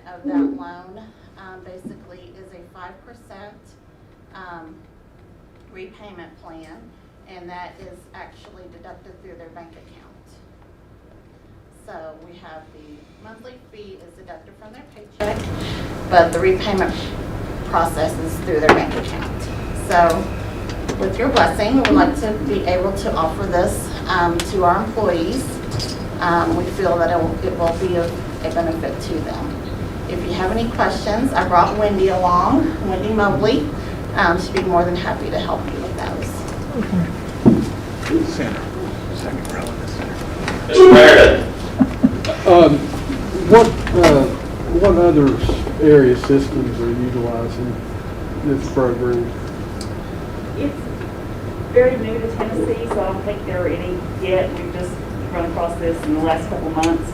of that loan basically is a 5% repayment plan, and that is actually deducted through their bank account. So we have the monthly fee is deducted from their paycheck, but the repayment process is through their bank account. So with your blessing, we would like to be able to offer this to our employees. We feel that it will be of a benefit to them. If you have any questions, I brought Wendy along, Wendy Mobley. She'd be more than happy to help you with those. Center. Second row in the center. Mr. Meredith. What other area systems are utilizing this program? It's very new to Tennessee, so I don't think there are any yet. We've just run across this in the last couple of months.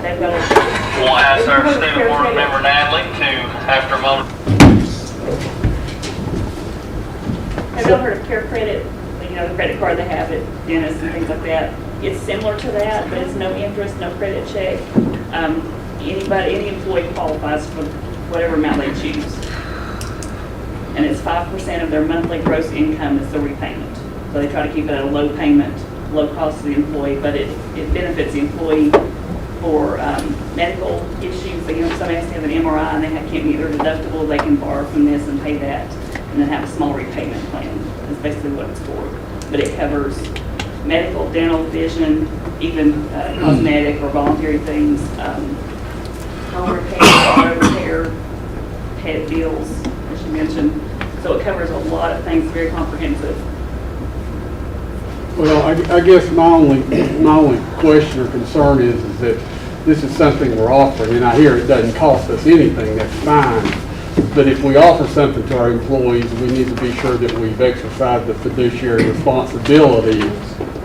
They've got a... We'll ask our student board member Natalie to, after a moment. Have y'all heard of Care Credit? You know, the credit card they have at dentists and things like that. It's similar to that, but it's no interest, no credit check. Any employee qualifies for whatever amount they choose. And it's 5% of their monthly gross income is the repayment. So they try to keep it at a low payment, low cost to the employee, but it benefits the employee for medical issues. You know, if somebody has to have an MRI and they can't meet their deductible, they can borrow from this and pay that, and then have a small repayment plan. That's basically what it's for. But it covers medical, dental, vision, even cosmetic or voluntary things, home repair, auto repair, pet bills, as you mentioned. So it covers a lot of things, very comprehensive. Well, I guess my only question or concern is that this is something we're offering, and I hear it doesn't cost us anything, that's fine. But if we offer something to our employees, we need to be sure that we've exercised the fiduciary responsibility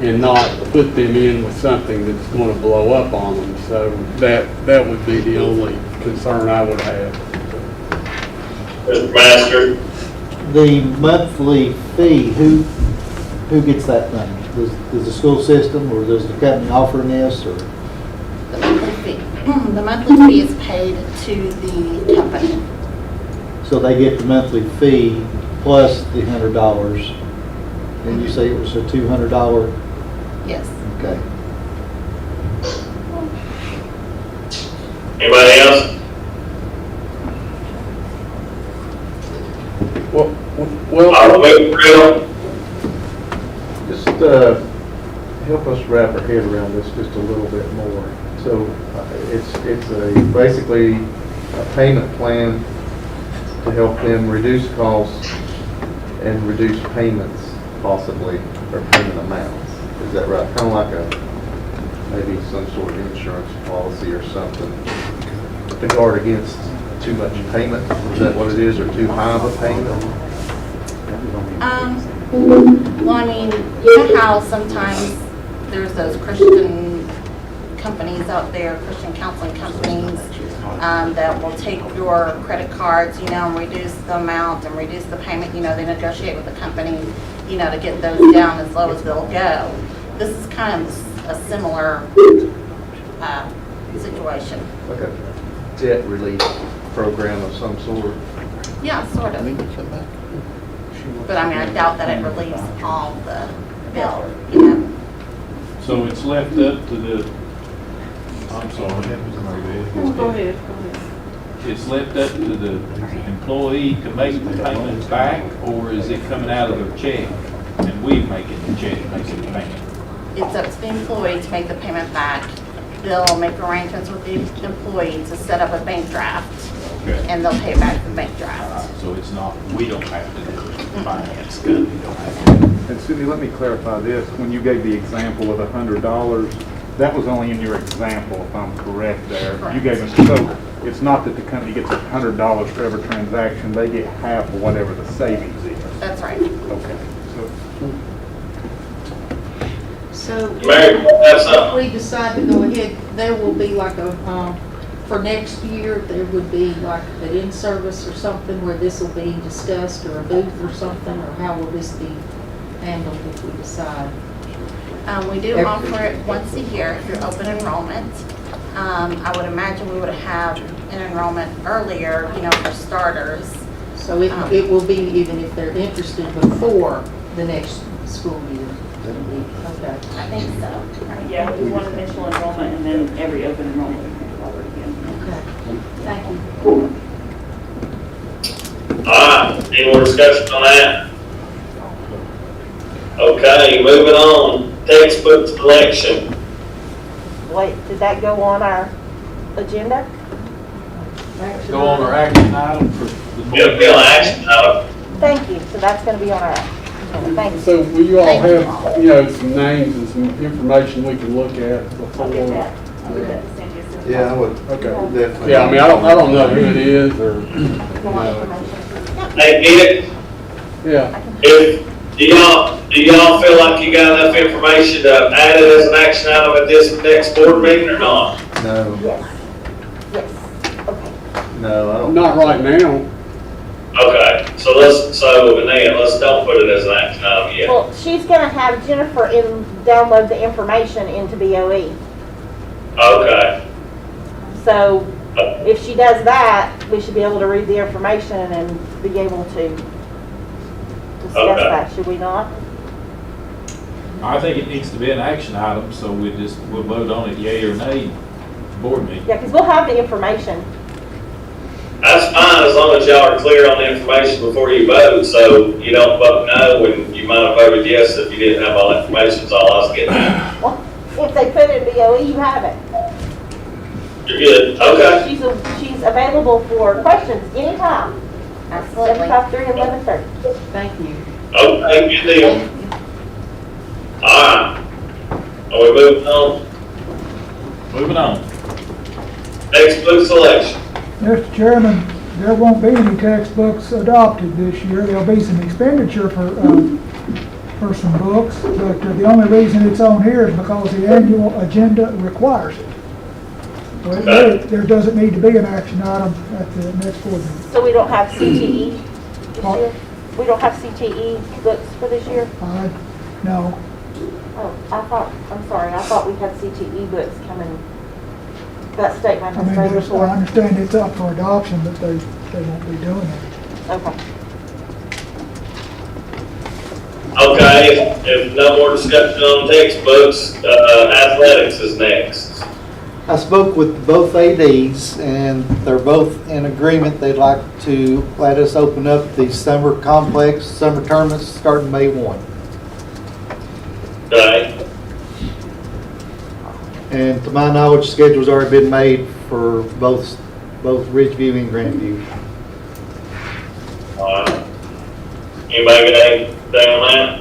and not put them in with something that's going to blow up on them. So that would be the only concern I would have. Mr. Master. The monthly fee, who gets that money? Does the school system, or does the company offering this, or? The monthly fee. The monthly fee is paid to the company. So they get the monthly fee plus the $100, and you say it was a $200? Yes. Okay. Anybody else? Well, I'll move through. Just help us wrap our head around this just a little bit more. So it's basically a payment plan to help them reduce costs and reduce payments, possibly, or payment amounts. Is that right? Kind of like maybe some sort of insurance policy or something to guard against too much payment. Is that what it is, or too high of a payment? Well, I mean, you know how sometimes there's those Christian companies out there, Christian counseling companies, that will take your credit cards, you know, and reduce the amount and reduce the payment. You know, they negotiate with the company, you know, to get those down as low as they'll go. This is kind of a similar situation. Like a debt relief program of some sort? Yeah, sort of. But I mean, I doubt that it relieves all the bill, you know. So it's left up to the, I'm sorry. Go ahead. It's left up to the employee to make the payment back, or is it coming out of their check and we making the check, making the payment? It's up to the employee to make the payment back. They'll make arrangements with the employee to set up a bank draft, Okay. and they'll pay back the bank draft. So it's not, we don't have to do it. Finance company don't have to. And Cindy, let me clarify this. When you gave the example of $100, that was only in your example, if I'm correct there. Correct. You gave us, so it's not that the company gets $100 for every transaction, they get half of whatever the savings is. That's right. Okay. So Mary, that's if we decide to go ahead, there will be like a, for next year, there would be like an in-service or something where this will be discussed, or a booth or something, or how will this be handled if we decide? We do offer it once a year through open enrollment. I would imagine we would have an enrollment earlier, you know, for starters. So it will be even if they're interested before the next school year? Okay. I think so. Right? Yeah, we do one initial enrollment and then every open enrollment we can cover again. Okay. Thank you. Alright, any more discussion on that? Okay, moving on, textbook selection. Wait, did that go on our agenda? Go on our action item for the. It'll be on action item. Thank you, so that's gonna be on our agenda, thank you. So will you all have, you know, some names and some information we can look at before? I'll get that. I'll get that to send you as soon as Yeah, I would Okay. definitely. Yeah, I mean, I don't know who it is or, You want information? Hey, Nick, yeah. if, do y'all feel like you got enough information to add it as an action item at this next board meeting or not? No, Yes, yes, okay. no, I don't. Not right now. Okay, so let's don't put it as an action item yet. Well, she's gonna have Jennifer download the information into BOE. Okay, So if she does that, we should be able to read the information and be able to discuss Okay. that, should we not? I think it needs to be an action item, so we'll vote on it yea or nay, board meeting. Yeah, because we'll have the information. that's fine as long as y'all are clear on the information before you vote, so you don't vote no when you might have voted yes if you didn't have all the information, is all I was getting at. Well, if they put it in BOE, you have it. You're good, okay. She's available for questions anytime, Absolutely. 7:30 and 11:30. Thank you. Okay, good deal. Alright. Are we moving on? Moving on. Textbook selection. Mr. Chairman, there won't be any textbooks adopted this year. There'll be some expenditure for some books, but the only reason it's on here is because the annual agenda requires it. Well, there doesn't need to be an action item at the next board meeting. So we don't have CTE this What? year? We don't have CTE books for this year? No, Oh, I'm sorry, I thought we had CTE books coming. That statement I has mean, been I before. understand it's up for adoption, but they won't be doing it. Okay. Okay, if no more discussion on textbooks, athletics is next. I spoke with both ADs, and they're both in agreement. They'd like to let us open up the summer complex, summer tournaments starting May 1. Okay, And to my knowledge, schedule's already been made for both Ridgeview and Grandview. alright. Anybody got anything on that?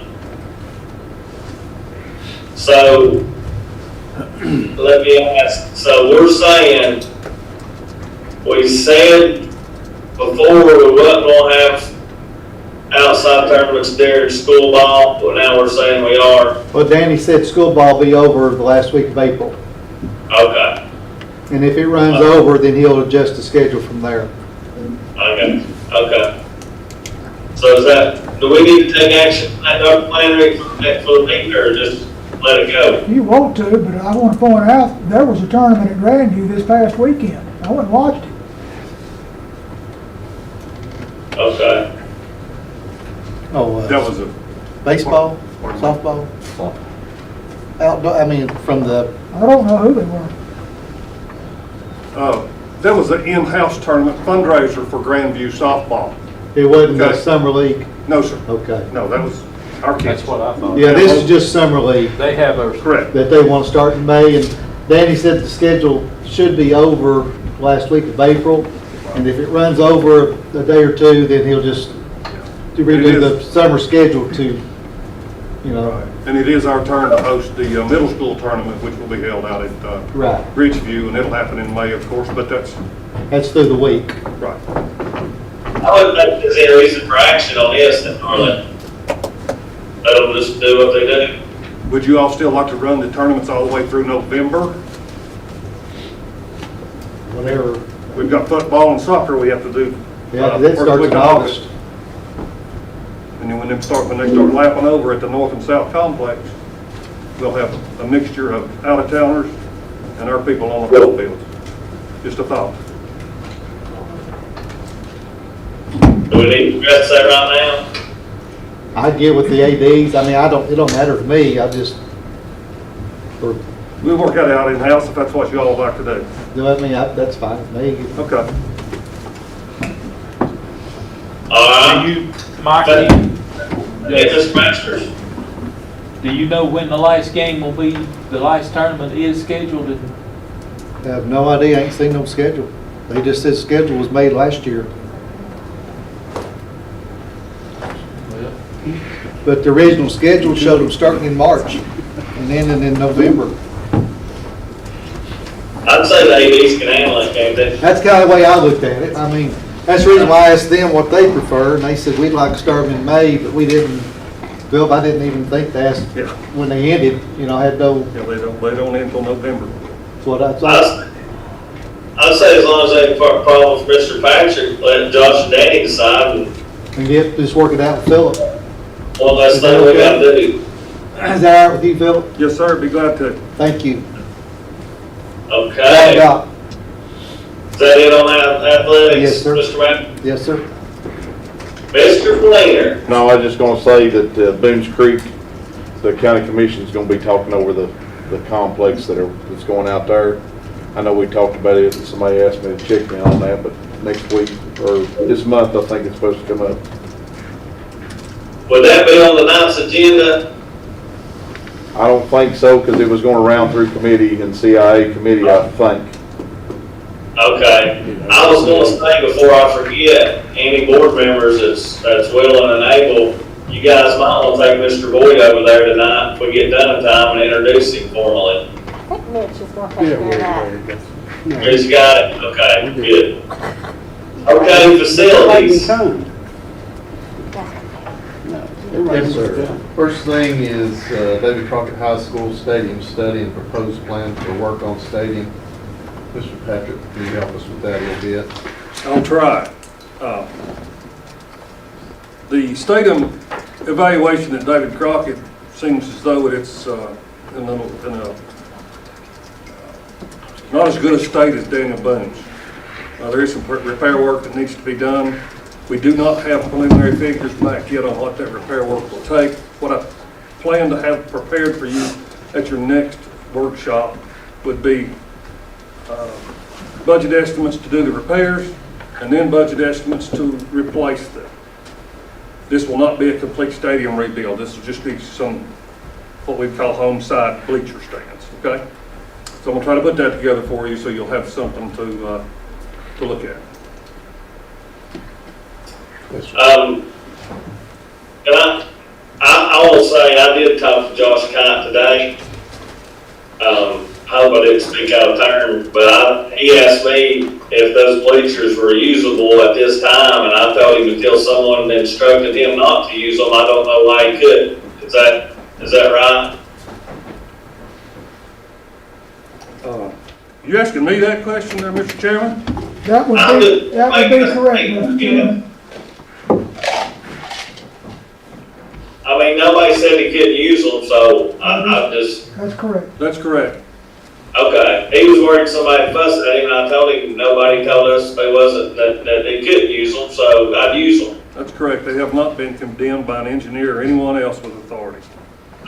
So, let me ask, so we're saying, we said before we wasn't gonna have outside tournaments during school ball, but now we're saying we are. Well, Danny said school ball will be over the last week of April. Okay, And if it runs over, then he'll adjust the schedule from there. okay. So is that, do we need to take action at our planning for the meeting, or just let it go? You want to, but I want to point out, there was a tournament at Grandview this past weekend. I went and watched it. Okay, Oh, That was a, baseball, softball? Outdoor, I mean, from the, I don't know who they were. that was an in-house tournament fundraiser for Grandview softball. it wasn't the Okay. summer league? No, sir. Okay. No, that was our kids. That's what I thought. Yeah, this is just summer league They have theirs. Correct. that they want to start in May. And Danny said the schedule should be over last week of April. And if it runs over a day or two, then he'll just redo the summer schedule to, you know, Right. And it is our turn to host the middle school tournament, which will be held out at right. Ridgeview, and it'll happen in May, of course, but that's, That's through the week. right. I wouldn't think there's any reason for action on this, then, Harlan. Let them just do what they do. Would you all still like to run the tournaments all the way through November? Whatever. We've got football and soccer we have to do. Yeah, that first starts week in of August. And then when they start lapping over at the north and south complex, we'll have a mixture of out-of-towners and our people on the ball fields. Just a thought. Do we need to address that right now? I'd get with the ADs, I mean, it don't matter to me, I just, or, We'll work that out in-house if that's what you all would like to do. I mean, that's fine with me. Okay. All Do right, you, Mike, Mr. Masters. do you know when the last game will be, the last tournament is scheduled? And I have no idea, I ain't seen no schedule. They just said schedule was made last year. But the original schedule showed them starting in March and ending in November. I'd say the ADs can handle it, can't they? That's kind of the way I looked at it. I mean, that's the reason why I asked them what they prefer, and they said we'd like to start them in May, but we didn't, Bill, I didn't even think to ask Yeah. when they ended, I had no, Yeah, they don't end until November. that's what I thought. I'd say as long as they ain't a problem with Mr. Patrick, let Josh and Danny decide, and And just work it out with Philip. one less thing we gotta do. Is that all right with you, Philip? Yes, sir, be glad to. Thank you. Okay. Yeah. Is that it on athletics? Yes, sir. Mr. Matt? Yes, sir. Mr. Fleener? No, I was just gonna say that Boone's Creek, the county commission's gonna be talking over the complex that's going out there. I know we talked about it, and somebody asked me to check me on that, but next week, or this month, I think it's supposed to come up. Would that be on the night's agenda? I don't think so, because it was gonna round through committee and CIA committee, I think. Okay. I was gonna say before I forget, any board members that's willing and able, you guys might wanna take Mr. Boyd over there tonight if we get done in time and introduce him formally. I think Mitch is gonna take care of that. He's got it? Okay, good. Okay, facilities. Yes, sir. First thing is David Crockett High School Stadium Study and Proposed Plan for Work on Stadium. Mr. Patrick, can you help us with that a little bit? I'll try. The stadium evaluation at David Crockett seems as though it's not as good a state as Daniel Boone's. There is some repair work that needs to be done. We do not have preliminary figures back yet on what that repair work will take. What I plan to have prepared for you at your next workshop would be budget estimates to do the repairs, and then budget estimates to replace them. This will not be a complete stadium rebuild. This will just be some, what we call home side bleacher stands, okay? So I'm gonna try to put that together for you so you'll have something to look at. And I will say, I did talk to Josh Kite today. I hope I didn't speak out of turn, but he asked me if those bleachers were usable at this time, and I told him until someone instructed him not to use them, I don't know why he couldn't. Is that right? You asking me that question there, Mr. Chairman? That would be correct, Mr. Chairman. I mean, nobody said he couldn't use them, so I just, That's correct. That's correct. okay. He was worried somebody fussed at him, and I told him, nobody told us they wasn't, that they couldn't use them, so I'd use them. That's correct. They have not been condemned by an engineer or anyone else with authority.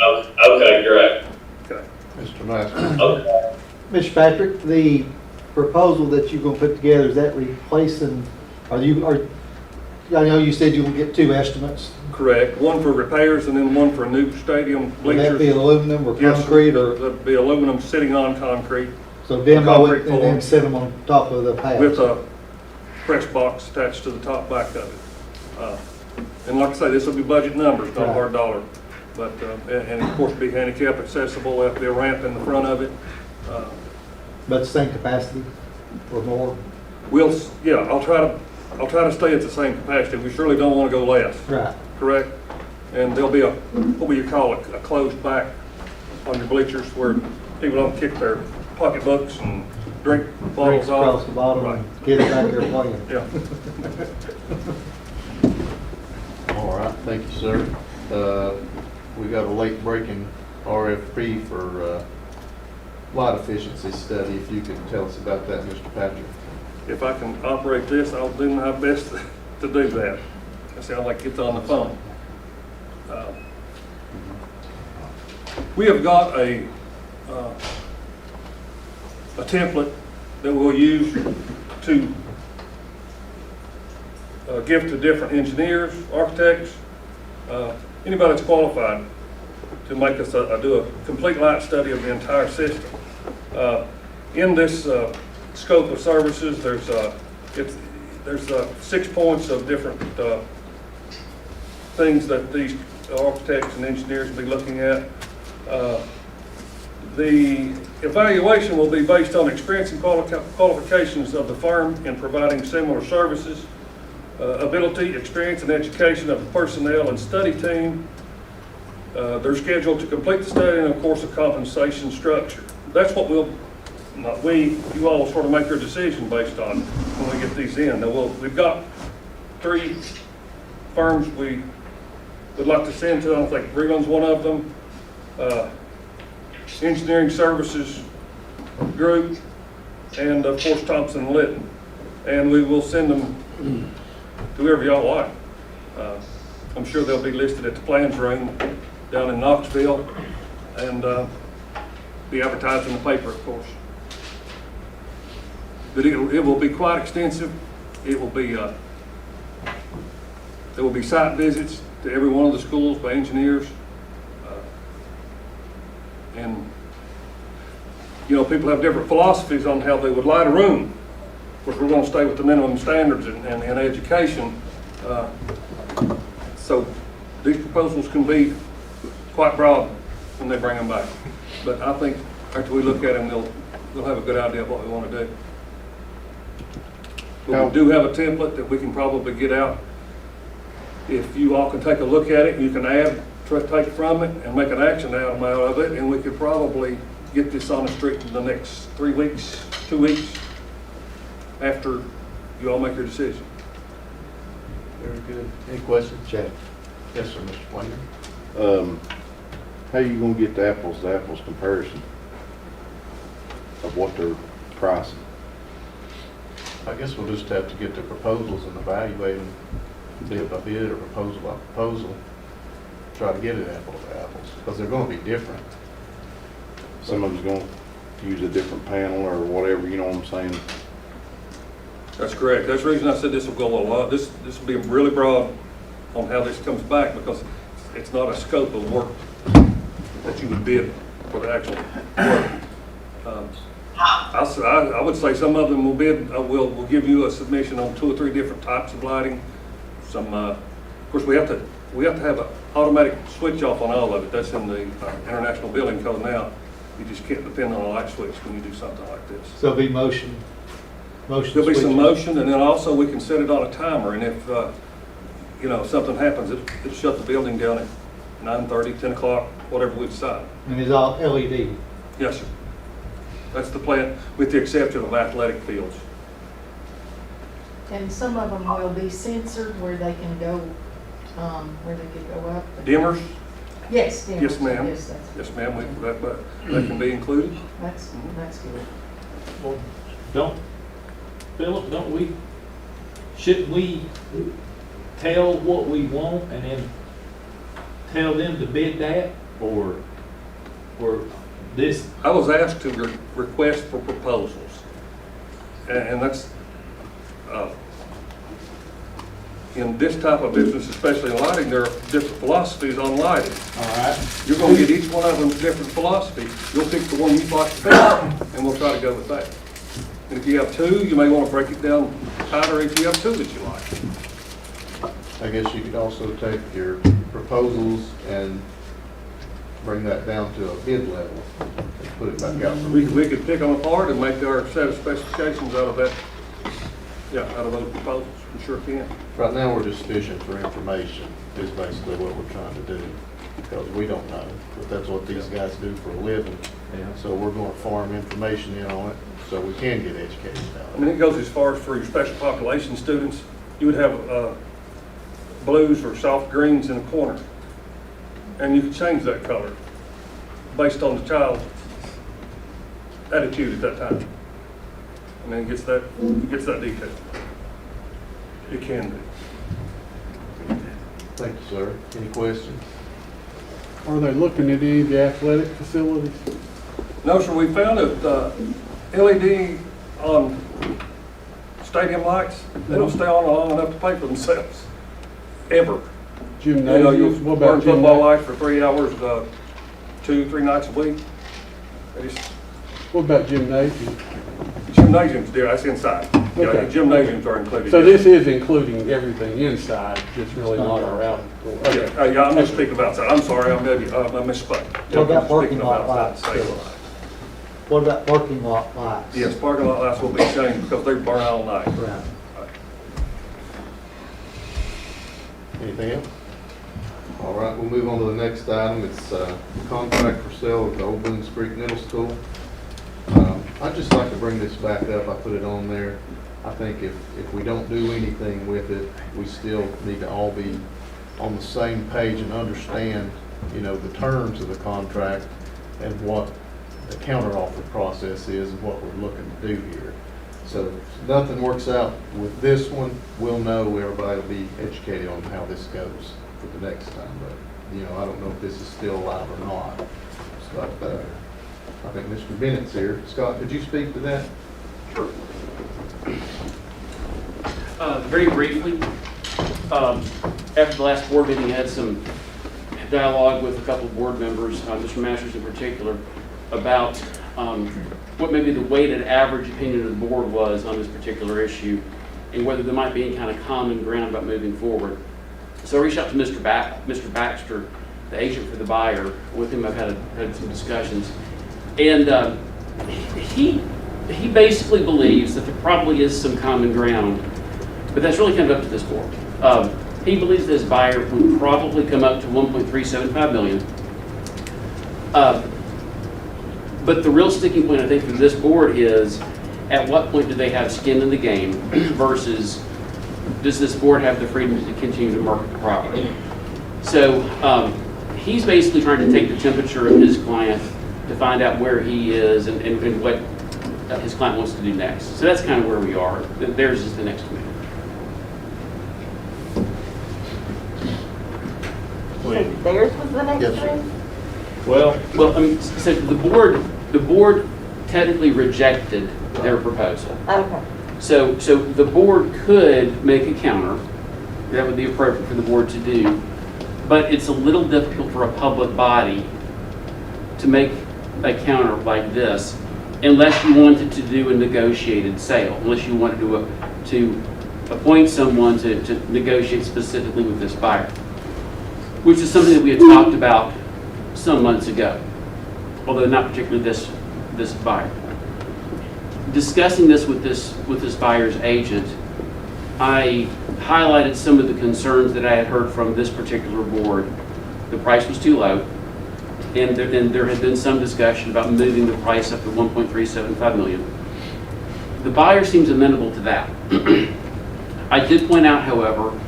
Okay, correct. Okay. Mr. Master. Okay. Mr. Patrick, the proposal that you're gonna put together, is that replacing, I know you said you will get two estimates. Correct. One for repairs and then one for a new stadium Will that be bleachers. aluminum or Yes, sir. concrete, or, That'd be aluminum sitting on concrete so demo concrete it and then floor. set them on top of the pad? with a press box attached to the top back of it. And like I say, this will be budget numbers, not Right. hard dollar. But, and of course, be handicap accessible, there'll be a ramp in the front of it. But the same capacity or more? I'll try to stay at the same capacity. We surely don't want to go less, Right. correct? And there'll be what you call a closed back on your bleachers where people don't kick their pocketbooks and drink bottles Drinks across off. the bottom Right. and get it back there playing. Yeah. All right, thank you, sir. We got a late breaking RFP for lot efficiency study, if you could tell us about that, Mr. Patrick. If I can operate this, I'll do my best to do that. That sounds like it's on the phone. We have got a template that we'll use to give to different engineers, architects, anybody that's qualified to make us do a complete light study of the entire system. In this scope of services, there's 6 points of different things that these architects and engineers will be looking at. The evaluation will be based on experience and qualifications of the firm in providing similar services, ability, experience, and education of the personnel and study team. They're scheduled to complete the study and, of course, a compensation structure. That's what you all will sort of make your decision based on when we get these in. Now, we've got 3 firms we would like to send to. I think Breland's one of them. Engineering Services Group, and of course Thompson & Litton. And we will send them to whoever y'all like. I'm sure they'll be listed at the plans room down in Knoxville, and be advertised in the paper, of course. But it will be quite extensive. It will be there will be site visits to every one of the schools by engineers. And, you know, people have different philosophies on how they would light a room. Of course, we're going to stay with the minimum standards in education. So these proposals can be quite broad when they bring them back. But I think after we look at them, they'll have a good idea of what we want to do. But we do have a template that we can probably get out. If you all can take a look at it, you can add, take from it, and make an action item out of it, and we could probably get this on the street in the next 3 weeks, 2 weeks, after you all make your decision. Very good. Any questions? Chad? Yes, sir, Mr. Wayne. How you gonna get the apples to apples comparison of what they're pricing? I guess we'll just have to get the proposals and evaluate them bid by bid or proposal by proposal. Try to get it apples to apples, because they're gonna be different. Some of them's gonna use a different panel or whatever, you know what I'm saying? That's correct. That's the reason I said this will go a lot. This will be really broad on how this comes back, because it's not a scope of work that you would bid for the actual work. I would say some of them will bid, will give you a submission on 2 or 3 different types of lighting. Some, of course, we have to have an automatic switch off on all of it. That's in the International Building Code now. You just can't depend on a light switch when you do something like this. So it'll be motion There'll be some switches. motion, and then also we can set it on a timer, and if, you know, something happens, it'll shut the building down at 9:30, 10 o'clock, whatever we decide. And it's all LED. Yes, sir. That's the plan, with the exception of athletic fields. And some of them will be censored where they can go, where they could go up. Dimmers? Yes, dimmers. Yes, ma'am. Yes, that's, Yes, ma'am, that can be included. that's good. Well, Philip, shouldn't we tell what we want and then tell them to bid that, or this? I was asked to request for proposals, and that's, in this type of business, especially in lighting, there are different philosophies on lighting. All right. You're gonna get each one of them different philosophy. You'll pick the one you'd like to pick, and we'll try to go with that. And if you have 2, you may want to break it down tighter if you have 2 that you like. I guess you could also take your proposals and bring that down to a bid level and put it back out. We could pick them apart and make our set of specifications out of that, out of those proposals. We sure can. Right now, we're just fishing for information, is basically what we're trying to do, because we don't know, but that's what these guys do for a living. So we're going to farm information in on it, so we can get educated I about mean, it. it goes as far as for your special population students, you would have blues or soft greens in a corner, and you could change that color based on the child. attitude at that time. And then gets that detail. It can be. Thank you, sir. Any questions? Are they looking at any of the athletic facilities? No, sir, we found that LED on stadium lights, they don't stay on long enough to pay for themselves, ever. You know, you Gymnasiums? What burn about football gymnasiums? lights for 3 hours, 2-3 nights a week. They just, What about gymnasiums? gymnasiums, dear, that's inside. Yeah, Okay. gymnasiums are included. So this is including everything inside, just really not our outdoor. Yeah, Okay. yeah, I'm just speaking about outside. I'm sorry, I misspoke. What about I'm parking speaking lot about lights? outside stadium lights. What about parking lot lights? Yes, parking lot lights will be changed because they burn all night. Right. Anything else? All right, we'll move on to the next item. It's contract for sale of the Old Boone Creek Middle School. I'd just like to bring this back up. I put it on there. I think if we don't do anything with it, we still need to all be on the same page and understand, you know, the terms of the contract and what the counteroffer process is and what we're looking to do here. So if nothing works out with this one, we'll know, everybody will be educated on how this goes for the next time. But, you know, I don't know if this is still alive or not. But I think Mr. Bennett's here. Scott, could you speak to that? Sure. Very briefly, after the last board meeting, I had some dialogue with a couple of board members, Mr. Masters in particular, about what maybe the weighted average opinion of the board was on this particular issue and whether there might be any kind of common ground about moving forward. So I reached out to Mr. Baxter, the agent for the buyer. With him I've had some discussions. And he basically believes that there probably is some common ground, but that's really kind of up to this board. He believes this buyer would probably come up to $1.375 million. But the real sticking point, I think, for this board is, at what point do they have skin in the game versus does this board have the freedom to continue to market the property? So he's basically trying to take the temperature of his client to find out where he is and what his client wants to do next. So that's kind of where we are. Theirs is the next committee. So theirs was the next Yes, sir. one? Well, I mean, so the board technically rejected their proposal. Okay. So the board could make a counter. That would be appropriate for the board to do. But it's a little difficult for a public body to make a counter like this unless you wanted to do a negotiated sale, unless you wanted to appoint someone to negotiate specifically with this buyer, which is something that we had talked about some months ago, although not particularly this buyer. Discussing this with this buyer's agent, I highlighted some of the concerns that I had heard from this particular board. The price was too low, and there had been some discussion about moving the price up to $1.375 million. The buyer seems amenable to that. I did point out, however,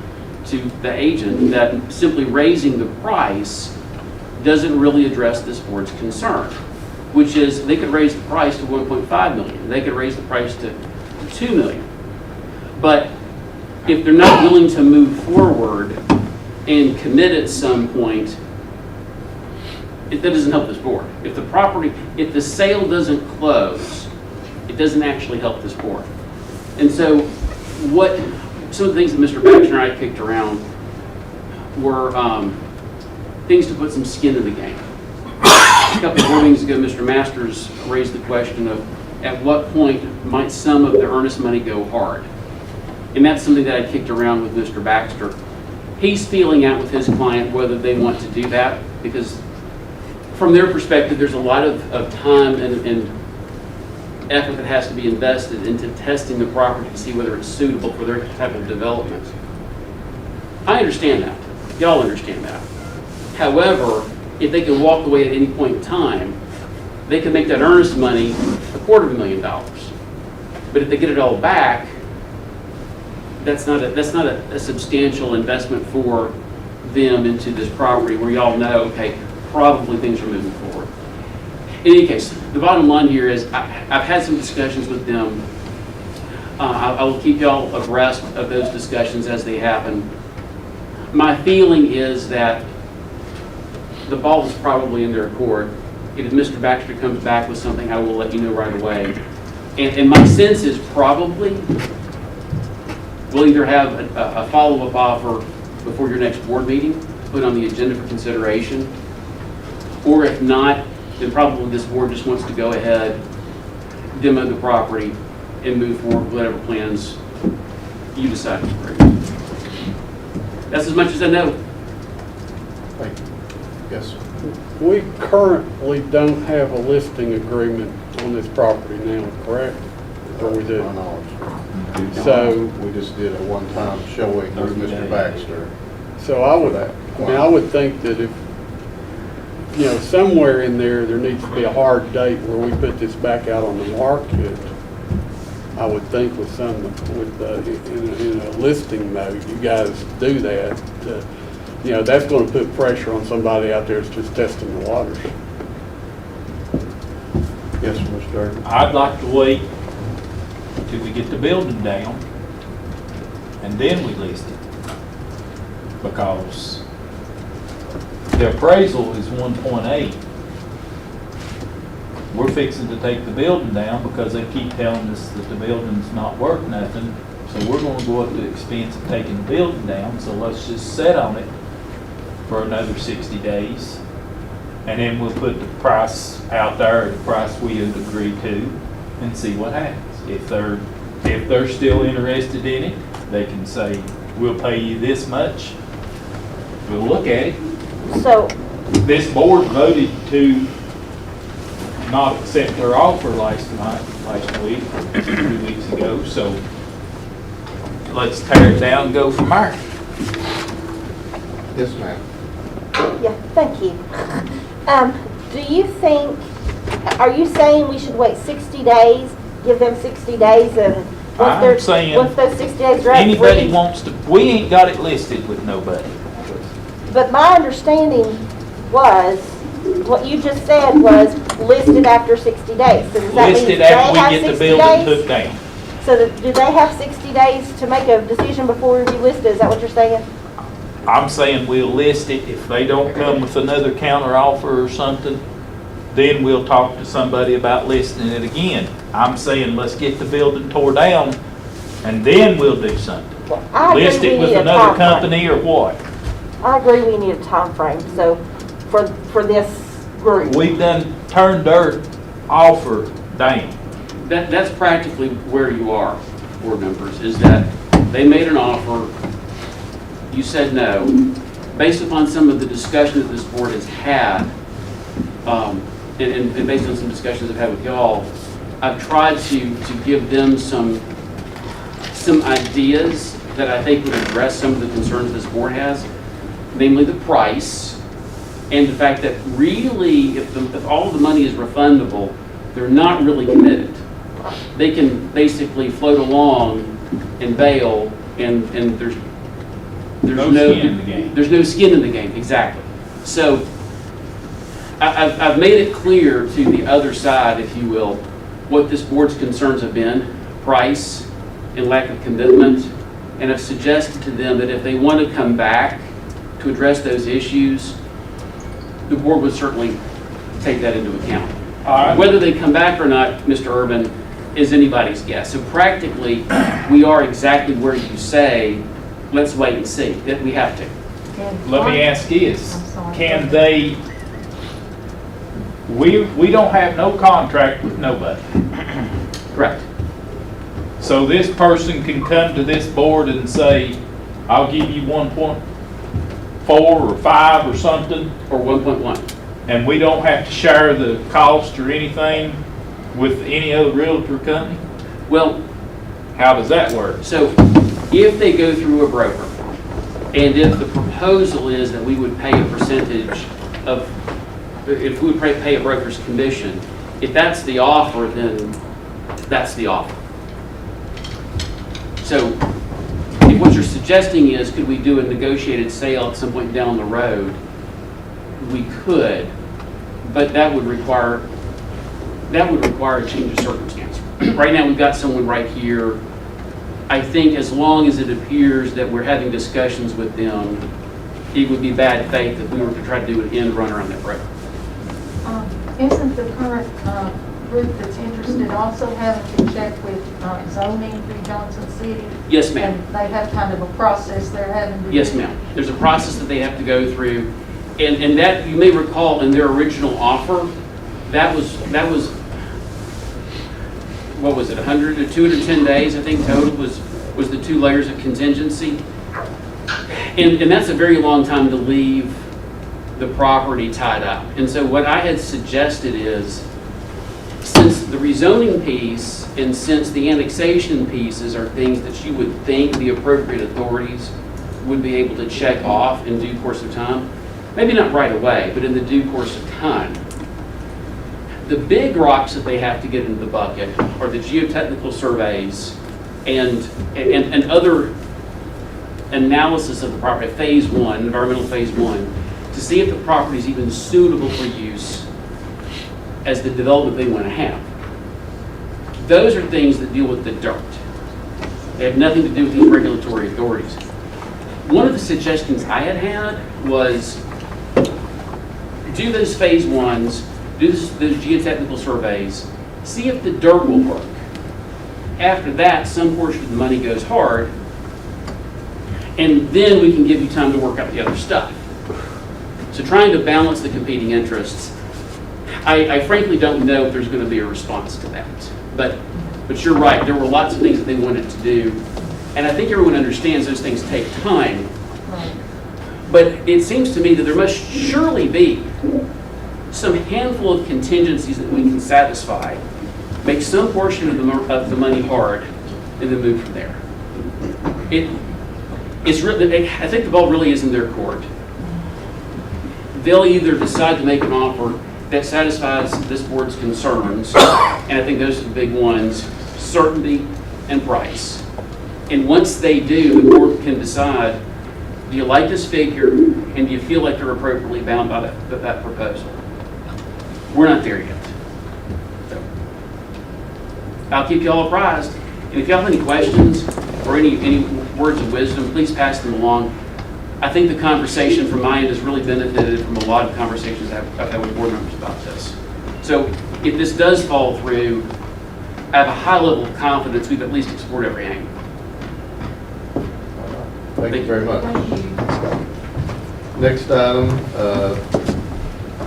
to the agent that simply raising the price doesn't really address this board's concern, which is they could raise the price to $1.5 million. They could raise the price to $2 million. But if they're not willing to move forward and commit at some point, that doesn't help this board. If the sale doesn't close, it doesn't actually help this board. And so some of the things that Mr. Baxter and I kicked around were things to put some skin in the game. A couple of mornings ago, Mr. Masters raised the question of at what point might some of the earnest money go hard? And that's something that I kicked around with Mr. Baxter. He's feeling out with his client whether they want to do that, because from their perspective, there's a lot of time and effort that has to be invested into testing the property to see whether it's suitable for their type of development. I understand that. Y'all understand that. However, if they can walk away at any point in time, they can make that earnest money $250,000. But if they get it all back, that's not a substantial investment for them into this property where y'all know, okay, probably things are moving forward. In any case, the bottom line here is I've had some discussions with them. I will keep y'all abreast of those discussions as they happen. My feeling is that the ball is probably in their court. If Mr. Baxter comes back with something, I will let you know right away. And my sense is probably we'll either have a follow-up offer before your next board meeting, put on the agenda for consideration, or if not, then probably this board just wants to go ahead, demo the property, and move forward with whatever plans you decide to bring. That's as much as I know. Thank you. Yes, sir. We currently don't have a listing agreement on this property now, correct? Or we do? My knowledge. So- We just did a one-time showing with Mr. Baxter. So I would think that if, somewhere in there needs to be a hard date where we put this back out on the market. I would think with in a listing mode, you guys do that. That's going to put pressure on somebody out there that's just testing the waters. Yes, sir, Mr. Durgan. I'd like to wait till we get the building down, and then we list it. Because the appraisal is 1.8. We're fixing to take the building down because they keep telling us that the building's not worth nothing. So we're gonna go up to the expense of taking the building down, so let's just set on it for another 60 days. And then we'll put the price out there, the price we would agree to, and see what happens. If they're still interested in it, they can say, we'll pay you this much. We'll look at it. So, This board voted to not accept their offer last week, 2 weeks ago, so let's tear it down and go from there. Yes, ma'am. yeah, thank you. Do you think, are you saying we should wait 60 days, give them 60 days and I'm saying once those 60 days are up? anybody wants to, we ain't got it listed with nobody. But my understanding was, what you just said was listed after 60 days. So does that mean Listed they after have we get the 60 building days? took down. So do they have 60 days to make a decision before we relist it? Is that what you're saying? I'm saying we'll list it. If they don't come with another counter offer or something, then we'll talk to somebody about listing it again. I'm saying let's get the building tore down and then we'll do something. Well, I agree List it we with need a another time frame. company or what? I agree we need a time frame. So for this group. We've done turned their offer down. That's practically where you are, board members, is that they made an offer, you said no. Based upon some of the discussion that this board has had, and based on some discussions I've had with y'all, I've tried to give them some ideas that I think would address some of the concerns this board has, namely the price, and the fact that really, if all of the money is refundable, they're not really committed. They can basically float along and bail, and there's No skin in the game. There's no skin in the game, exactly. So I've made it clear to the other side, if you will, what this board's concerns have been, price and lack of commitment, and I've suggested to them that if they want to come back to address those issues, the board would certainly take that into account. Whether they come back or not, Mr. Urban, is anybody's guess. So practically, we are exactly where you say, let's wait and see, that we have to. Let me ask this, can they, we don't have no contract with nobody. Correct. So this person can come to this board and say, I'll give you 1.4 or 5 or something. Or 1.1. And we don't have to share the cost or anything with any other realtor company? Well, how does that work? So if they go through a broker, and if the proposal is that we would pay a percentage of, if we would pay a broker's commission, if that's the offer, then that's the offer. So if what you're suggesting is, could we do a negotiated sale at some point down the road? We could, but that would require that would require a change of circumstance. Right now, we've got someone right here. I think as long as it appears that we're having discussions with them, it would be bad faith if we were to try to do an end run around that road. Isn't the current group that's interested also having to check with zoning through Johnson City? Yes, ma'am. And they have kind of a process they're having to do? Yes, ma'am. There's a process that they have to go through. And that, you may recall in their original offer, that was, what was it, 100 to 210 days, I think total was the 2 layers of contingency. And that's a very long time to leave the property tied up. And so what I had suggested is, since the rezoning piece and since the annexation pieces are things that you would think the appropriate authorities would be able to check off in due course of time, maybe not right away, but in the due course of time, the big rocks that they have to get into the bucket are the geotechnical surveys and other analysis of the property, phase 1, environmental phase 1, to see if the property is even suitable for use as the development they want to have. Those are things that deal with the dirt. They have nothing to do with these regulatory authorities. One of the suggestions I had was do those phase 1s, do those geotechnical surveys, see if the dirt will work. After that, some portion of the money goes hard, and then we can give you time to work out the other stuff. So trying to balance the competing interests, I frankly don't know if there's going to be a response to that. But you're right, there were lots of things that they wanted to do, and I think everyone understands those things take time. But it seems to me that there must surely be some handful of contingencies that we can satisfy, make some portion of the money hard, and then move from there. It's really, I think the ball really is in their court. They'll either decide to make an offer that satisfies this board's concerns, and I think those are the big ones, certainty and price. And once they do, the board can decide, do you like this figure, and do you feel like they're appropriately bound by that proposal? We're not there yet. So, I'll keep you all apprised. And if y'all have any questions or any words of wisdom, please pass them along. I think the conversation from my end has really benefited from a lot of conversations I've had with board members about this. So if this does fall through, I have a high level of confidence we've at least explored every angle. Thank you very much. Thank you. Next item,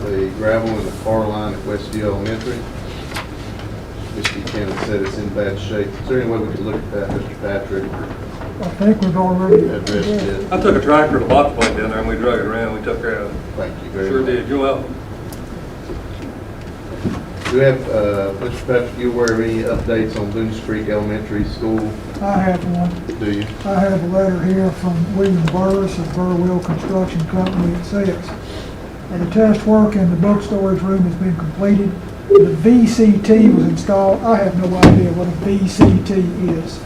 the gravel in the car line at Westview Elementary. Mr. Buchanan said it's in bad shape. Is there any way we could look at that, Mr. Patrick? I think we've already Addressed it. I took a tractor to bot plate down there and we drug it around. We took care of it. Thank you very Sure much. did. You're welcome. Do we have, Mr. Patrick, you aware of any updates on Boone Street Elementary School? I have one. Do you? I have a letter here from William Burris of Burwell Construction Company. It says, the test work in the book storage room has been completed. The VCT was installed. I have no idea what a VCT is.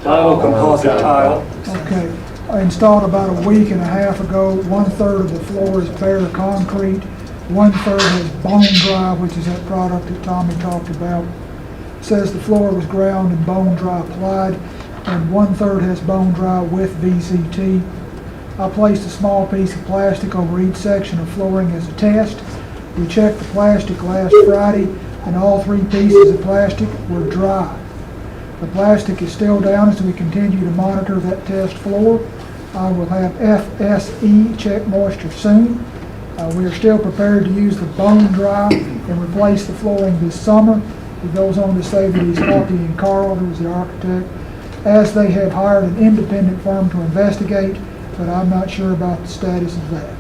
Tile, composite tile. Okay. I installed about a week and a half ago. 1/3 of the floor is bare concrete. 1/3 has bone dry, which is that product that Tommy talked about. It says the floor was ground and bone dry applied, and 1/3 has bone dry with VCT. I placed a small piece of plastic over each section of flooring as a test. We checked the plastic last Friday, and all 3 pieces of plastic were dry. The plastic is still down as we continue to monitor that test floor. I will have FSE check moisture soon. We are still prepared to use the bone dry and replace the flooring this summer. He goes on to say that he's Coffey and Carl, who was the architect, as they have hired an independent firm to investigate, but I'm not sure about the status of that.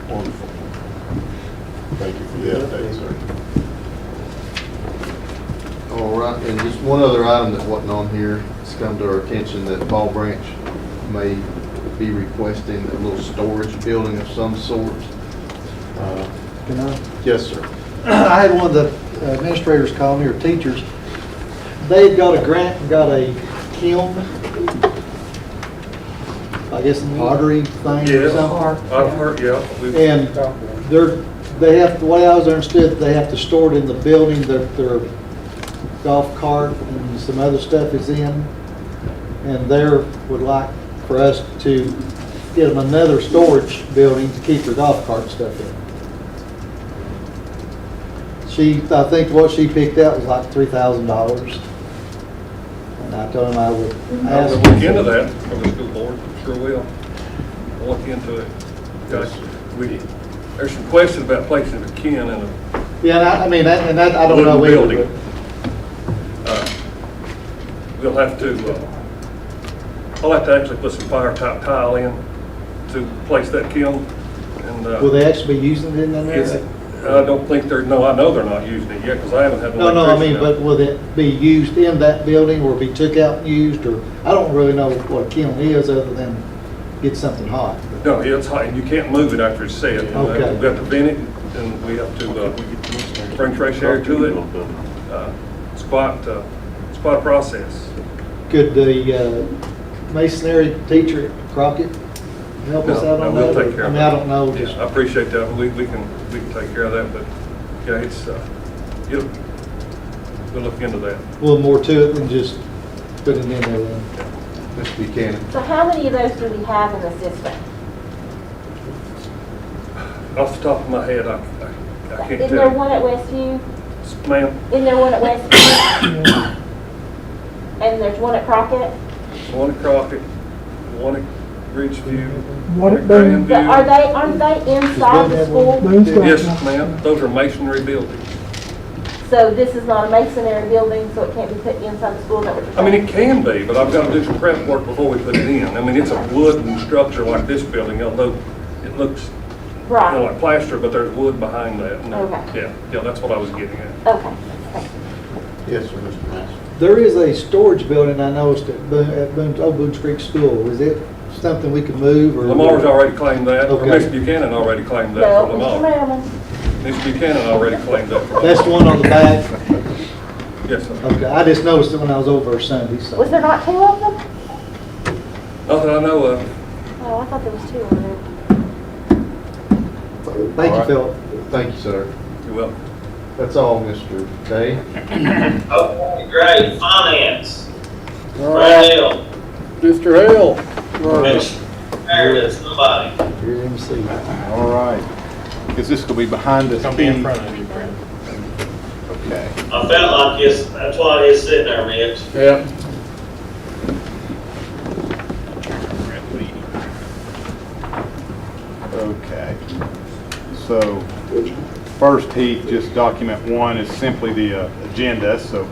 Wonderful. Thank you for the update, sir. All right, and just one other item that wasn't on here, it's come to our attention that Ball Branch may be requesting a little storage building of some sort. Can I? Yes, sir. I had one of the administrators call me, or teachers. They've got a grant and got a kiln, I guess, pottery thing or something. I've heard, yeah. And they're they have, the way I was understood, they have to store it in the building that their golf cart and some other stuff is in. And there would like for us to get them another storage building to keep their golf cart and stuff in. I think what she picked out was like $3,000. And I told him I would I'll ask. look into that for the school board, sure will. I'll look into it. Okay. There's some questions about placing a kin in a Yeah, and I mean, I don't know wooden either. building. We'll have to, I'll have to actually put some fire type tile in to place that kiln. And Will they actually be using it in there? I don't think I know they're not using it yet because I haven't had an No, I mean, electrician. but will it be used in that building or be took out and used, or, I don't really know what a kiln is other than get something hot. No, it's hot, and you can't move it after it's set. Okay. We've got to vent it, and we have to bring fresh air to it. It's quite a process. Could the masonry teacher at Crockett help us out No, on we'll that? take care I of mean, that. I don't know, just, Yeah, I appreciate that, we can take care of that, but, yeah, we'll look into that. a little more to it than just putting it in there then. Mr. Buchanan. So how many of those do we have in the system? Off the top of my head, I can't Isn't there tell. one at Westview? Ma'am, Isn't there one at Westview? And there's one at Crockett? one at Crockett, one at Ridgeview, One one at at Boone. But Grandview. aren't they inside the school? Boone's got Yes, one. ma'am, those are masonry buildings. So this is not a masonry building, so it can't be put inside the school, is that what you're I mean, saying? it can be, but I've got to do some prep work before we put it in. I mean, it's a wooden structure like this building, although it looks, Right, like plaster, but there's wood behind that. And, Okay. Yeah, that's what I was getting at. okay. Thank you. Yes, sir, Mr. Master. There is a storage building I noticed at Boone Creek School. Is it something we could move or? Lamar's already claimed that, or Okay. Mr. Buchanan already claimed that No, for Mr. Lamar. Merriman. Mr. Buchanan already claimed that for That's the Lamar. one on the back? Yes, sir. Okay, I just noticed it when I was over there Sunday, so. Was there not two of them? Not that I know of. Oh, I thought there was two on there. Thank you, All right. Philip. Thank you, sir. You're welcome. That's all, Mr. Day. Okay, great, finance. All right, Brad Mr. Hale. Mitch, Meredith, somebody. Here's MC. All right. Is this going to be behind us? Come be in front of you, Brent. Okay. I felt like that's why he's sitting there, Mitch. Yep. Okay. So, first, Heath, just document one is simply the agenda, so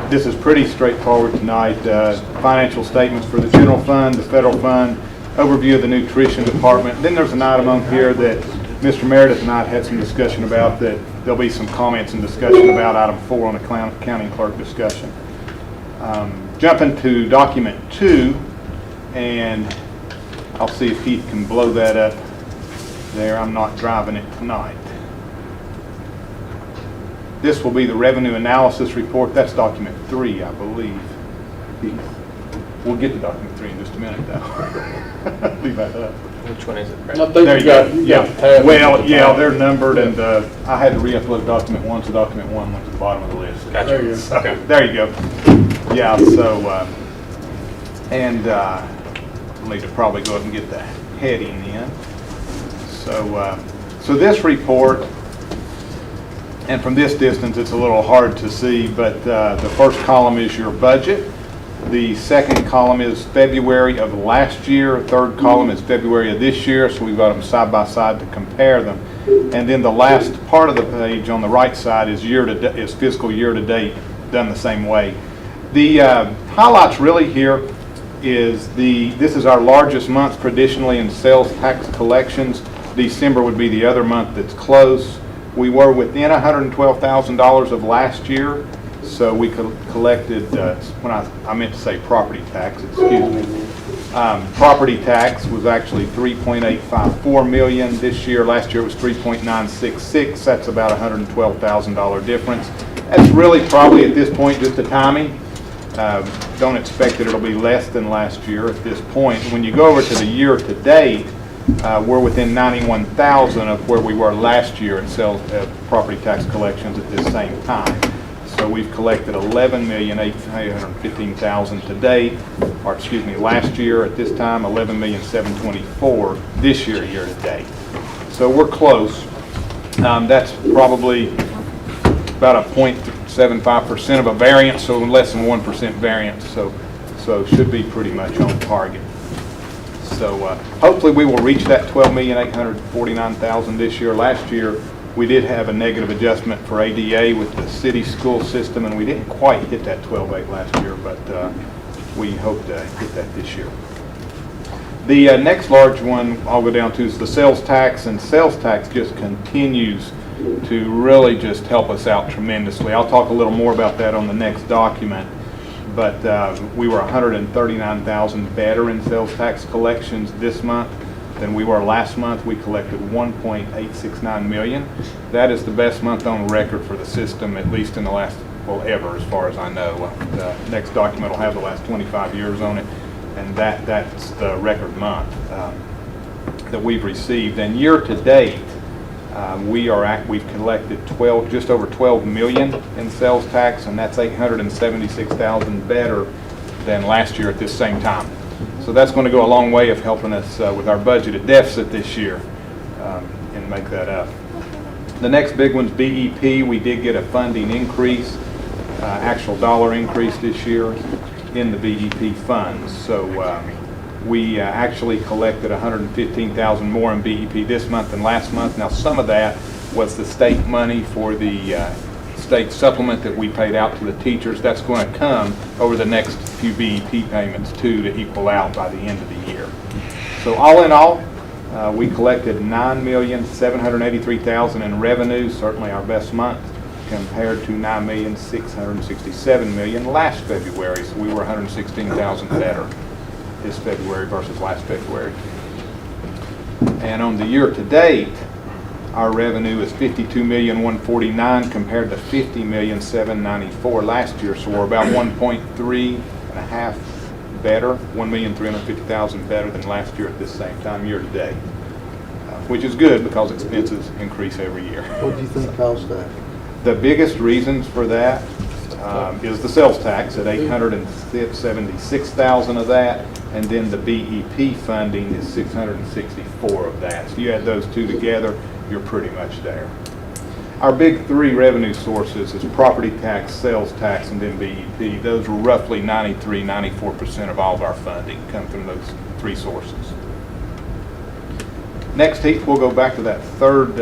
this is pretty straightforward tonight. Financial statements for the general fund, the federal fund, overview of the nutrition department. Then there's an item on here that Mr. Meredith and I had some discussion about, that there'll be some comments and discussion about item 4 on the county clerk discussion. Jumping to document 2, and I'll see if Heath can blow that up there. I'm not driving it tonight. This will be the revenue analysis report. That's document 3, I believe. We'll get to document 3 in just a minute, though. Leave that up. Which one is it, I Brent? think There you you go. got, you Yeah. got tabs. Well, yeah, they're numbered, and I had to re-upload document 1, so document 1 went to the bottom of the list. Gotcha. There you go. Okay. There you go. Yeah, so, we'll need to probably go up and get the heading in. So this report, and from this distance, it's a little hard to see, but the first column is your budget. The second column is February of last year. Third column is February of this year, so we've got them side by side to compare them. And then the last part of the page on the right side is fiscal year to date, done the same way. The highlights really here is this is our largest month traditionally in sales tax collections. December would be the other month that's close. We were within $112,000 of last year, so we collected, when I meant to say property tax, excuse me. Property tax was actually $3.854 million this year. Last year it was $3.966. That's about $112,000 difference. That's really probably at this point just the timing. Don't expect that it'll be less than last year at this point. When you go over to the year to date, we're within 91,000 of where we were last year at property tax collections at this same time. So we've collected 11,815,000 to date, or excuse me, last year at this time, 11,724,000 this year to date. So we're close. That's probably about a 0.75% of a variance, so less than 1% variance. So should be pretty much on target. So hopefully we will reach that 12,849,000 this year. Last year we did have a negative adjustment for ADA with the city school system, and we didn't quite hit that 12.8 last year, but we hope to hit that this year. The next large one I'll go down to is the sales tax, and sales tax just continues to really just help us out tremendously. I'll talk a little more about that on the next document, but we were 139,000 better in sales tax collections this month than we were last month. We collected 1.869 million. That is the best month on record for the system, at least in the last, well, ever, as far as I know. The next document will have the last 25 years on it, and that's the record month that we've received. And year to date, we've collected just over 12 million in sales tax, and that's 876,000 better than last year at this same time. So that's going to go a long way of helping us with our budgeted deficit this year and make that up. The next big one's BEP. We did get a funding increase, actual dollar increase this year in the BEP funds. So we actually collected 115,000 more in BEP this month than last month. Now some of that was the state money for the state supplement that we paid out to the teachers. That's going to come over the next few BEP payments too to equal out by the end of the year. So all in all, we collected $9,783,000 in revenue, certainly our best month, compared to $9,667,000 last February. So we were 116,000 better this February versus last February. And on the year to date, our revenue is $52,149,000 compared to $50,794,000 last year. So we're about 1.3 better, 1,350,000 better than last year at this same time year to date, which is good because expenses increase every year. What do you think caused that? The biggest reasons for that is the sales tax at 876,000 of that, and then the BEP funding is 664 of that. So you add those two together, you're pretty much there. Our big three revenue sources is property tax, sales tax, and then BEP. Those are roughly 93-94% of all of our funding come from those three sources. Next, Heath, we'll go back to that third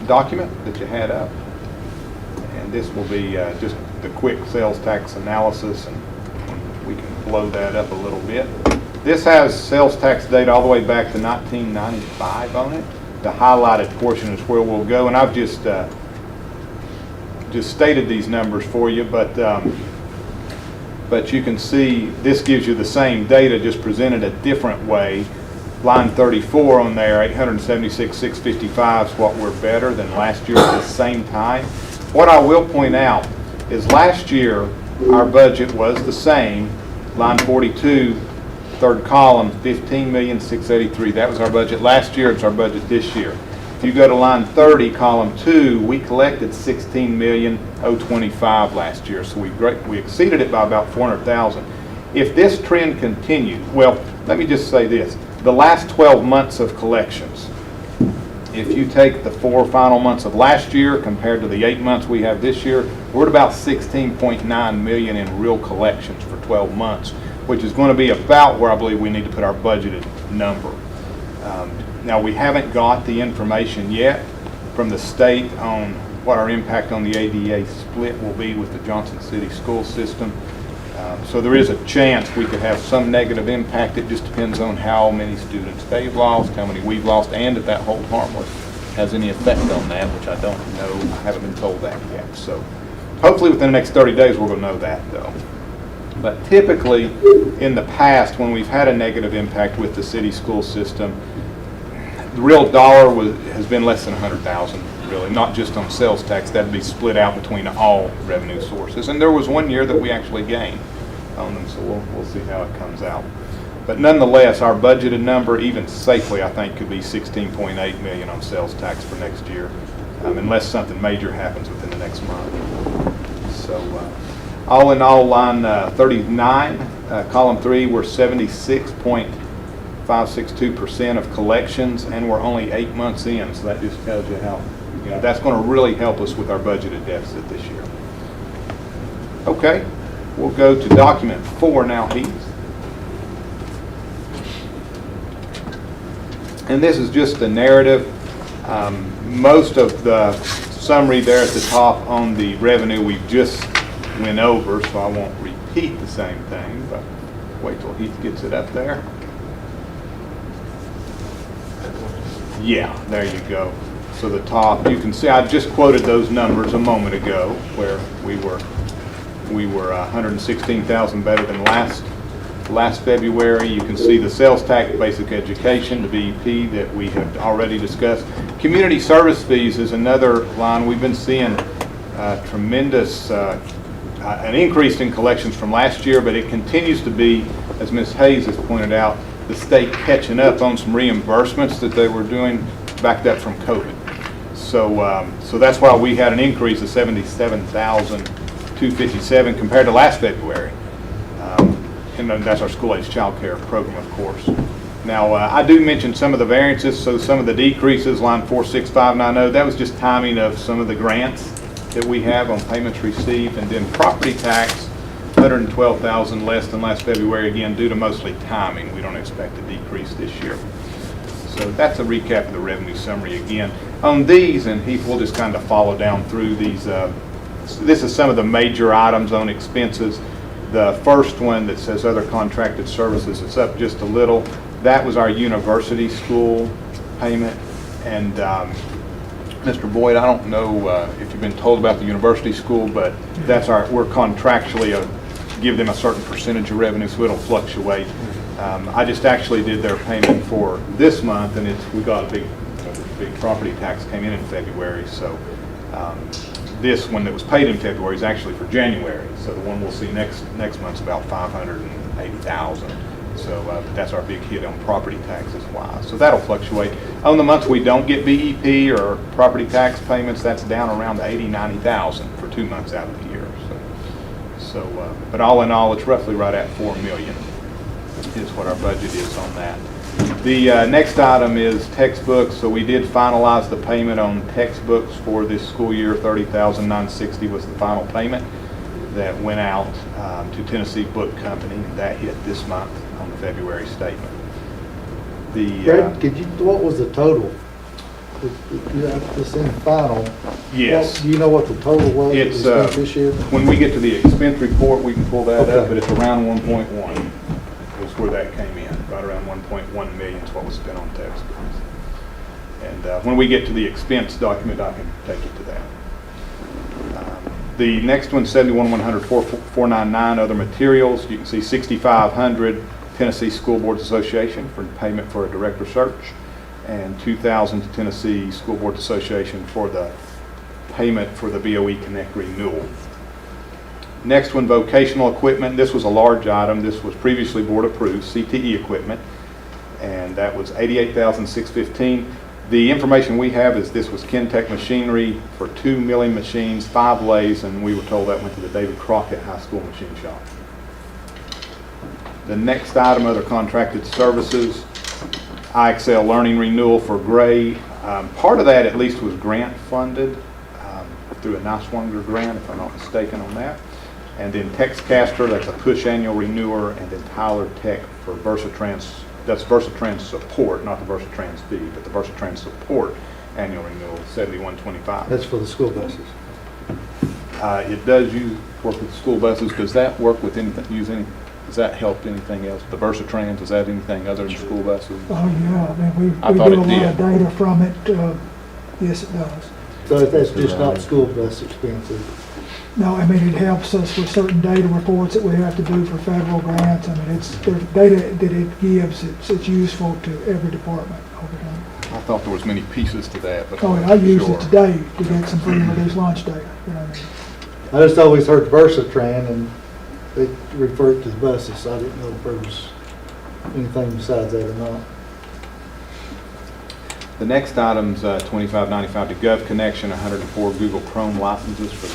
document that you had up. And this will be just the quick sales tax analysis, and we can blow that up a little bit. This has sales tax data all the way back to 1995 on it. The highlighted portion is where we'll go, and I've just stated these numbers for you, but you can see this gives you the same data, just presented a different way. Line 34 on there, 876,655 is what we're better than last year at the same time. What I will point out is last year our budget was the same. Line 42, third column, 15,683,000. That was our budget last year. It's our budget this year. If you go to line 30, column 2, we collected 16,025,000 last year. So we exceeded it by about 400,000. If this trend continues, well, let me just say this. The last 12 months of collections, if you take the 4 final months of last year compared to the 8 months we have this year, we're at about 16.9 million in real collections for 12 months, which is going to be about where I believe we need to put our budgeted number. Now, we haven't got the information yet from the state on what our impact on the ADA split will be with the Johnson City school system. So there is a chance we could have some negative impact. It just depends on how many students they've lost, how many we've lost, and if that hold harmless has any effect on that, which I don't know. I haven't been told that yet. So hopefully within the next 30 days we're going to know that, though. But typically in the past, when we've had a negative impact with the city school system, the real dollar has been less than 100,000, really, not just on sales tax. That'd be split out between all revenue sources. And there was one year that we actually gained on them, so we'll see how it comes out. But nonetheless, our budgeted number, even safely, I think, could be 16.8 million on sales tax for next year, unless something major happens within the next month. So, all in all, line 39, column 3, we're 76.562% of collections, and we're only 8 months in. So that just tells you how, that's going to really help us with our budgeted deficit this year. Okay, we'll go to document 4 now, Heath. And this is just the narrative. Most of the summary there at the top on the revenue we just went over, so I won't repeat the same thing, but wait till Heath gets it up there. Yeah, there you go. So the top, you can see I just quoted those numbers a moment ago, where we were 116,000 better than last February. You can see the sales tax, basic education, the BEP that we have already discussed. Community service fees is another line. We've been seeing tremendous, an increase in collections from last year, but it continues to be, as Ms. Hayes has pointed out, the state catching up on some reimbursements that they were doing backed up from COVID. So, so that's why we had an increase of 77,257 compared to last February. And that's our school-age child care program, of course. Now, I do mention some of the variances, so some of the decreases, line 46590, that was just timing of some of the grants that we have on payments received, and then property tax, 112,000 less than last February, again, due to mostly timing. We don't expect a decrease this year. So that's a recap of the revenue summary again. On these, and Heath will just kind of follow down through these, this is some of the major items on expenses. The first one that says other contracted services, it's up just a little. That was our university school payment. And Mr. Boyd, I don't know if you've been told about the university school, but that's we're contractually give them a certain percentage of revenue, so it'll fluctuate. I just actually did their payment for this month, and we got a big property tax came in February, so this one that was paid in February is actually for January. So the one we'll see next month's about 580,000. So that's our big hit on property taxes wise. So that'll fluctuate. On the months we don't get BEP or property tax payments, that's down around 90,000 for 2 months out of the year. So, but all in all, it's roughly right at 4 million is what our budget is on that. The next item is textbooks. So we did finalize the payment on textbooks for this school year. 30,960 was the final payment that went out to Tennessee Book Company. That hit this month on the February statement. Brad, what was the total? This in final. Yes. Do you know what the total was? It's this year? when we get to the expense report, we can pull that Okay. up, but it's around 1.1 was where that came in. Right around 1.1 million is what was spent on textbooks. And when we get to the expense document, I can take you to that. The next one, 71,100, 499 other materials. You can see 6,500 Tennessee School Boards Association for payment for a director search, and 2,000 to Tennessee School Boards Association for the payment for the BOE Connect renewal. Next one, vocational equipment. This was a large item. This was previously board approved, CTE equipment, and that was 88,615. The information we have is this was Kentech machinery for 2 milling machines, 5 lathes, and we were told that went to the David Crockett High School machine shop. The next item, other contracted services, IXL learning renewal for grade. Part of that at least was grant funded through a Niswonger grant, if I'm not mistaken on that. And then TextCaster, that's a push annual renewer, and then Tyler Tech for Versatrans, that's Versatrans support, not the Versatrans fee, but the Versatrans support annual renewal, 7125. That's for the school buses. It does work with school buses. Does that work with anything, does that help anything else? The Versatrans, is that anything other than school buses? Oh, yeah, I mean, I we thought get a it lot did. of data from it. Yes, it does. So that's just not school bus expenses. No, I mean, it helps us with certain data reports that we have to do for federal grants. I mean, the data that it gives, it's useful to every department over time. I thought there was many pieces to that, but Oh, I'm and not I used sure. it today to get some free and reduced lunch data, you know what I mean? I just always heard Versatran and they referred to the buses, so I didn't know if there was anything besides that or not. The next item's $25.95 to Gov Connection, 104 Google Chrome licenses for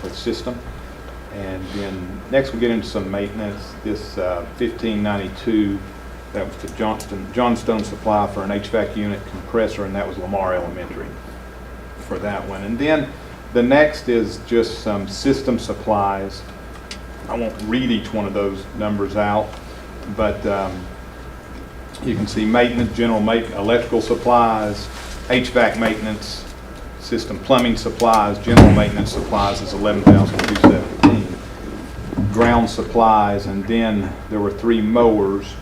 the system. And then next we get into some maintenance. This $15.92, that was to Johnstone Supply for an HVAC unit compressor, and that was Lamar Elementary for that one. And then the next is just some system supplies. I won't read each one of those numbers out, but you can see maintenance, electrical supplies, HVAC maintenance, system plumbing supplies, general maintenance supplies is $11,217. Ground supplies, and then there were 3 mowers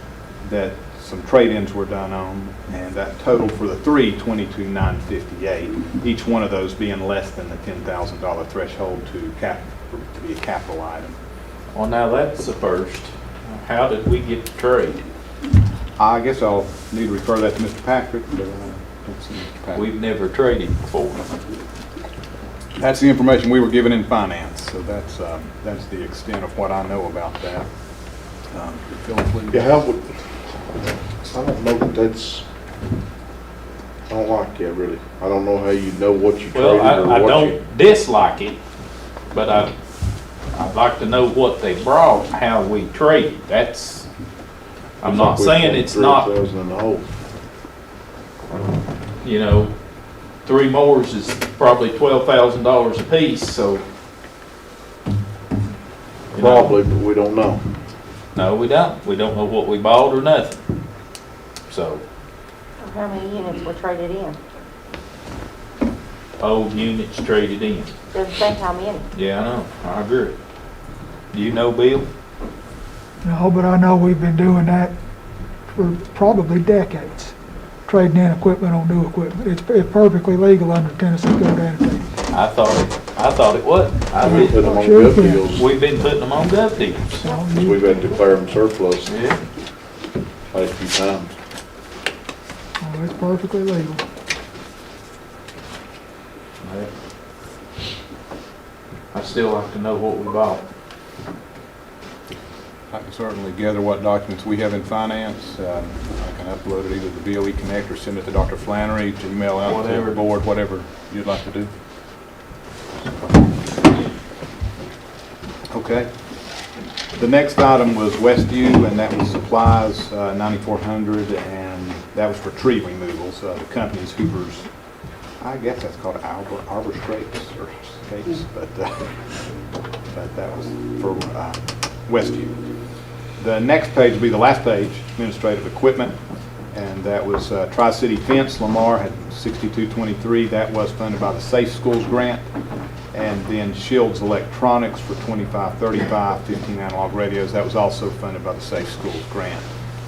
that some trade-ins were done on, and that totaled for the 3, $22,958. Each one of those being less than the $10,000 threshold to be a capital item. Well, now that's the first. How did we get to trade? I guess I'll need to refer that to Mr. Patrick, but I don't see Mr. Patrick. We've never traded before. That's the information we were given in finance, so that's the extent of what I know about that. Philip, please. Yeah, how would, I don't know that that's, I don't like that really. I don't know how you know what you traded Well, or I what you. don't dislike it, but I'd like to know what they brought, how we traded. That's, I'm not saying it's not, 3,000 in the hole. you know, 3 mowers is probably $12,000 a piece, so. you know. Probably, but we don't know. No, we don't. We don't know what we bought or nothing. So, How many units were traded in? old units traded in. Doesn't say how many. Yeah, I know. I agree. Do you know, Bill? No, but I know we've been doing that for probably decades, trading in equipment on new equipment. It's perfectly legal under Tennessee Code Annotated. I thought it wasn't. I We put did. them on Sure gov can. deals, We've been putting them on gov deals. So we've had to declare them surplus Yeah. quite a few times. it's perfectly legal. I still like to know what we bought. I can certainly gather what documents we have in finance. I can upload it either to the BOE Connect or send it to Dr. Flannery, to email out to Whatever. the board, whatever you'd like to do. Okay. The next item was Westview, and that was supplies, 9,400, and that was for tree removals. The company's Hoover's, I guess that's called Arbor Scrapes or Scapes, but that was for Westview. The next page will be the last page, administrative equipment, and that was Tri-City Fence. Lamar had 6223. That was funded by the Safe Schools grant. And then Shields Electronics for 2535, 15 analog radios. That was also funded by the Safe Schools grant.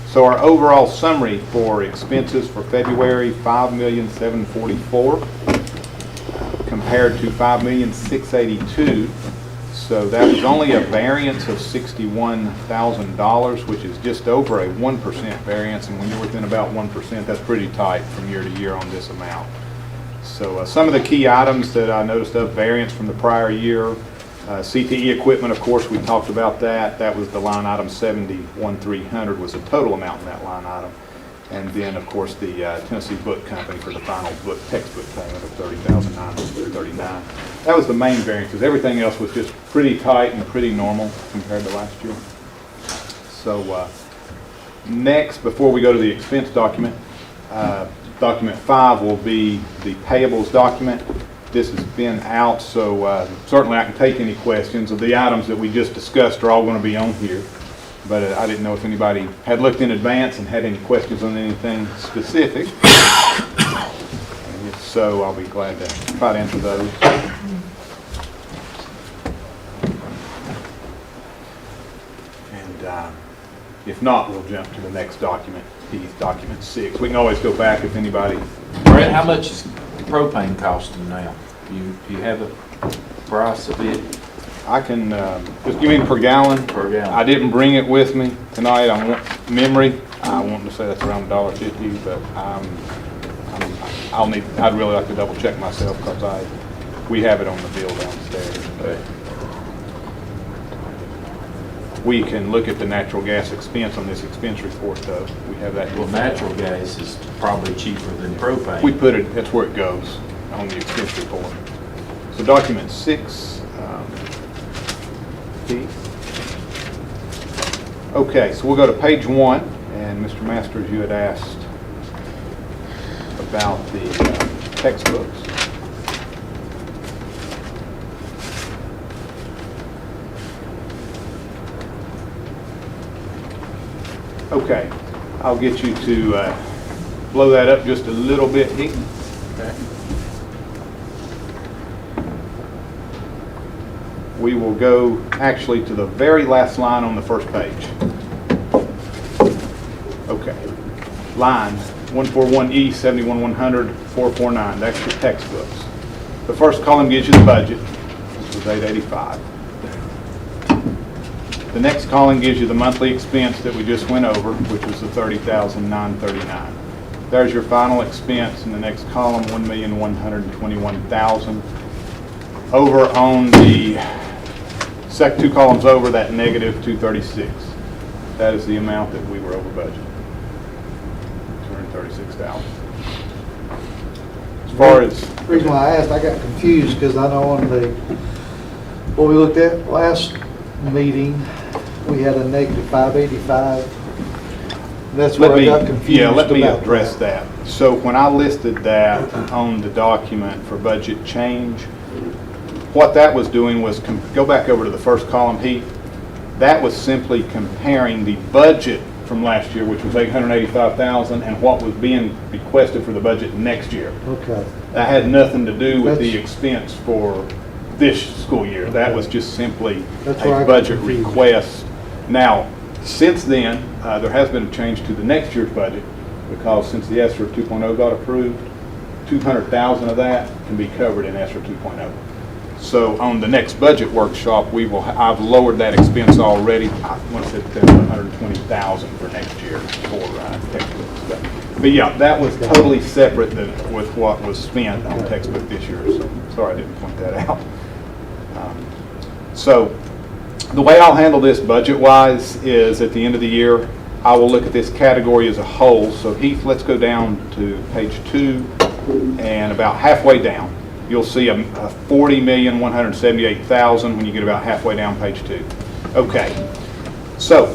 So our overall summary for expenses for February, $5,744,000 compared to $5,682,000. So that was only a variance of $61,000, which is just over a 1% variance. And when you're within about 1%, that's pretty tight from year to year on this amount. So some of the key items that I noticed of variance from the prior year, CTE equipment, of course, we talked about that. That was the line item 71,300 was the total amount in that line item. And then, of course, the Tennessee Book Company for the final textbook payment of $30,939. That was the main variances. Everything else was just pretty tight and pretty normal compared to last year. So next, before we go to the expense document, Document 5 will be the payables document. This has been out, so certainly I can take any questions. The items that we just discussed are all going to be on here, but I didn't know if anybody had looked in advance and had any questions on anything specific. And if so, I'll be glad to try to answer those. And if not, we'll jump to the next document. Document 6. We can always go back if anybody. Brett, how much is propane costing now? You have a price of it? I can, just give me per gallon. Per gallon. I didn't bring it with me tonight. I want memory. I want to say that's around $1.50, but I'd really like to double check myself because we have it on the bill downstairs. But We can look at the natural gas expense on this expense report, though. We have that. Well, natural gas is probably cheaper than propane. We put it, that's where it goes on the expense report. So document 6, P. Okay, so we'll go to page 1, and Mr. Masters, you had asked about the textbooks. Okay, I'll get you to blow that up just a little bit, Heaton. Okay. We will go actually to the very last line on the first page. Okay. Line 141E, 71,100, 449. That's your textbooks. The first column gives you the budget. This was 885. The next column gives you the monthly expense that we just went over, which was the 30,939. There's your final expense in the next column, 1,121,000. Over on the two columns over, that negative 236. That is the amount that we were over budget. 236,000. As far as The reason why I asked, I got confused because I know on the, what we looked at last meeting, we had a negative 585. That's where I got confused. Yeah, let me about address that. So when I listed that on the document for budget change, what that was doing was, go back over to the first column, Heath. That was simply comparing the budget from last year, which was 885,000, and what was being requested for the budget next year. Okay. That had nothing to do with the expense for this school year. That was just simply That's where I a got budget confused. request. Now, since then, there has been a change to the next year's budget, because since the ESSER 2.0 got approved, 200,000 of that can be covered in ESSER 2.0. So on the next budget workshop, I've lowered that expense already. I want to say 120,000 for next year for textbooks. But yeah, that was totally separate with what was spent on textbook this year. So sorry I didn't point that out. So the way I'll handle this budget-wise is at the end of the year, I will look at this category as a whole. So Heath, let's go down to page 2, and about halfway down, you'll see a 40,178,000 when you get about halfway down page 2. Okay, so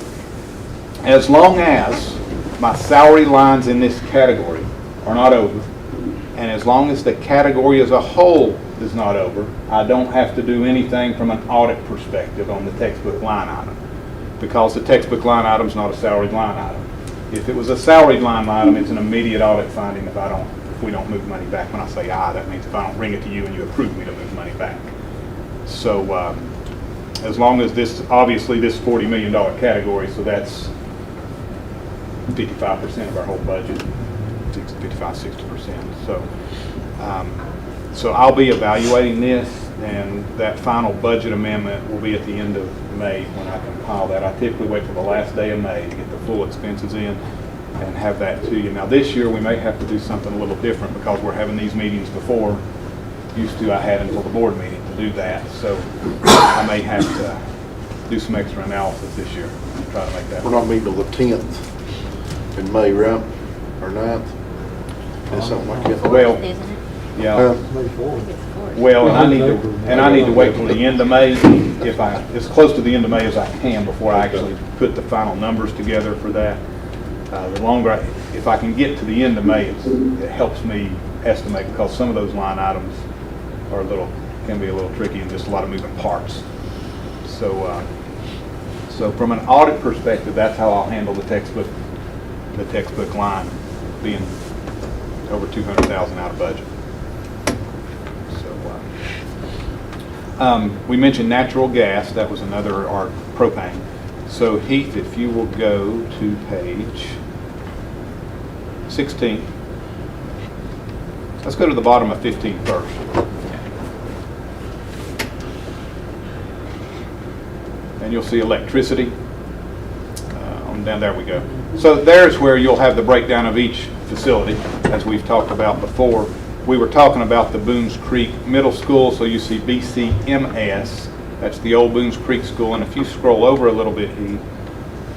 as long as my salary lines in this category are not over, and as long as the category as a whole is not over, I don't have to do anything from an audit perspective on the textbook line item, because the textbook line item is not a salaried line item. If it was a salaried line item, it's an immediate audit finding if we don't move money back. When I say that means if I don't bring it to you and you approve me to move money back. So as long as obviously this $40 million category, so that's 55% of our whole budget, 55, 60%. So I'll be evaluating this, and that final budget amendment will be at the end of May when I compile that. I typically wait till the last day of May to get the full expenses in and have that to you. Now this year we may have to do something a little different because we're having these meetings before. Used to I had until the board meeting to do that, so I may have to do some extra analysis this year and try to make that. We're not meeting till the 10th in May, right? Or 9th? It's something like that. Well, yeah. Well, and I need to wait till the end of May, as close to the end of May as I can before I actually put the final numbers together for that. The longer, if I can get to the end of May, it helps me estimate, because some of those line items are can be a little tricky and just a lot of moving parts. So, so from an audit perspective, that's how I'll handle the textbook line being over 200,000 out of budget. So, we mentioned natural gas. That was another, or propane. So Heath, if you will go to page 16. Let's go to the bottom of 15 first. And you'll see electricity. Down there we go. So there's where you'll have the breakdown of each facility, as we've talked about before. We were talking about the Boones Creek Middle School, so you see BCMS That's the old Boone's Creek School, and if you scroll over a little bit,